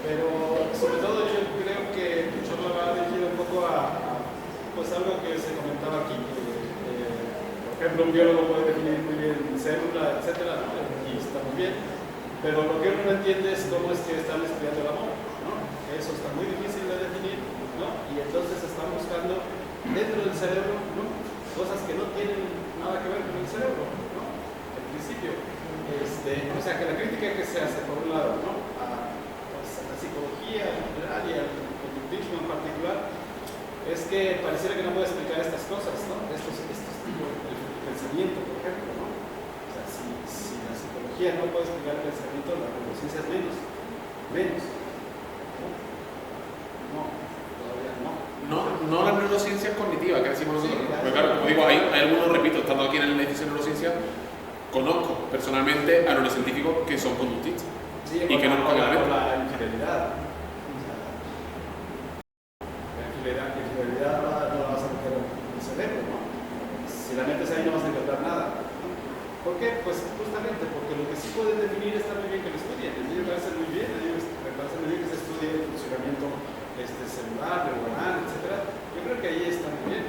pero sobre todo yo creo que tu charla va dirigido un poco a pues algo que se comentaba aquí. Por ejemplo, un biólogo puede definir muy bien célula, etcétera, ¿no? Y está muy bien, pero lo que uno no entiende es cómo es que están estudiando el amor, ¿no? Eso está muy difícil de definir, ¿no? Y entonces están buscando dentro del cerebro, ¿no? Cosas que no tienen nada que ver con el cerebro, ¿no? En principio. O sea, que la crítica que se hace, por un lado, ¿no? Pues, a la psicología en general y al conductismo en particular, es que pareciera que no puede explicar estas cosas, ¿no? Estos tipos de pensamiento, por ejemplo, ¿no? O sea, si la psicología no puede explicar el pensamiento, la neurociencia es menos. No la neurociencia es cognitiva, que decimos nosotros. Sí, pero claro, como digo, hay algunos, repito, estando aquí en el edificio de neurociencia, conozco personalmente a neurocientíficos que son conductistas. Sí, y que no con pagan la infidelidad. La infidelidad no la vas a meter en el cerebro, ¿no? Si la metes ahí no vas a encontrar nada. ¿Por qué? Pues justamente porque lo que sí pueden definir está muy bien que lo estudien. A mí me parece muy bien, me parece muy bien que se estudie el funcionamiento celular, neuronal, etc. Yo creo que ahí está muy bien.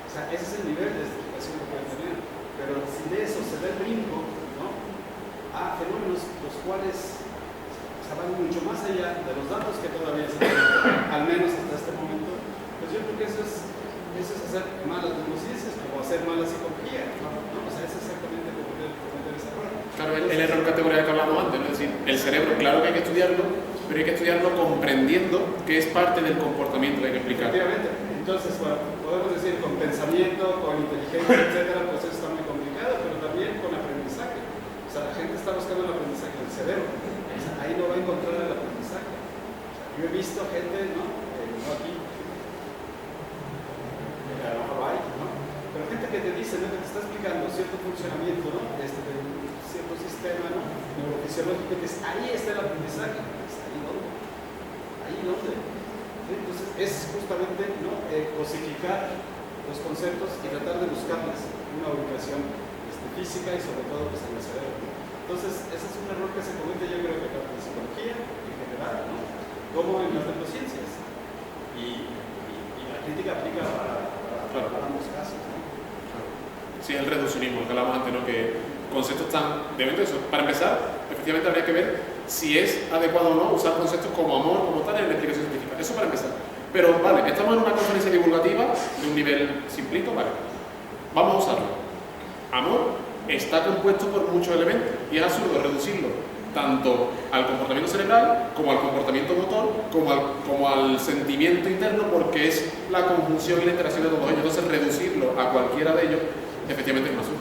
O sea, ese es el nivel de explicación que pueden tener. Pero si de eso se da el brinco, ¿no? A fenómenos los cuales van mucho más allá de los datos que todavía se tienen, al menos hasta este momento, pues yo creo que eso es hacer malas neurociencias, como hacer mala psicología, ¿no? O sea, es exactamente cometer ese error. Claro, el error categorial que hablamos antes, ¿no? Es decir, el cerebro, claro que hay que estudiarlo, pero hay que estudiarlo comprendiendo que es parte del comportamiento que hay que explicar. Efectivamente. Entonces, bueno, podemos decir con pensamiento, con inteligencia, etcétera, pues eso está muy complicado, pero también con aprendizaje. O sea, la gente está buscando el aprendizaje del cerebro. O sea, ahí no va a encontrar el aprendizaje. O sea, yo he visto gente, ¿no? No aquí, a lo mejor hay, ¿no? Pero gente que te dice, ¿no? Que te está explicando cierto funcionamiento, ¿no? De cierto sistema, ¿no? Neurofisiológico, que dice, ahí está el aprendizaje. ¿Ahí dónde? ¿Ahí dónde? ¿Sí? Entonces, es justamente, ¿no? Cosificar los conceptos y tratar de buscarles una ubicación física y sobre todo pues, en el cerebro. Entonces, ese es un error que se comete, yo creo que tanto en psicología en general, ¿no? Como en las neurociencias. Y la crítica aplica para ambos casos, ¿no? Sí, el reduccionismo, que hablamos antes, ¿no? Que conceptos tan... De eso. Para empezar, efectivamente habría que ver si es adecuado o no usar conceptos como amor, como tal, en la explicación científica. Eso para empezar. Pero, vale, estamos en una conferencia divulgativa de un nivel simplito, vale. Vamos a usarlo. Amor está compuesto por muchos elementos y es absurdo reducirlo tanto al comportamiento cerebral como al comportamiento motor como al sentimiento interno, porque es la conjunción y la interacción de todos ellos. Entonces reducirlo a cualquiera de ellos efectivamente es un absurdo.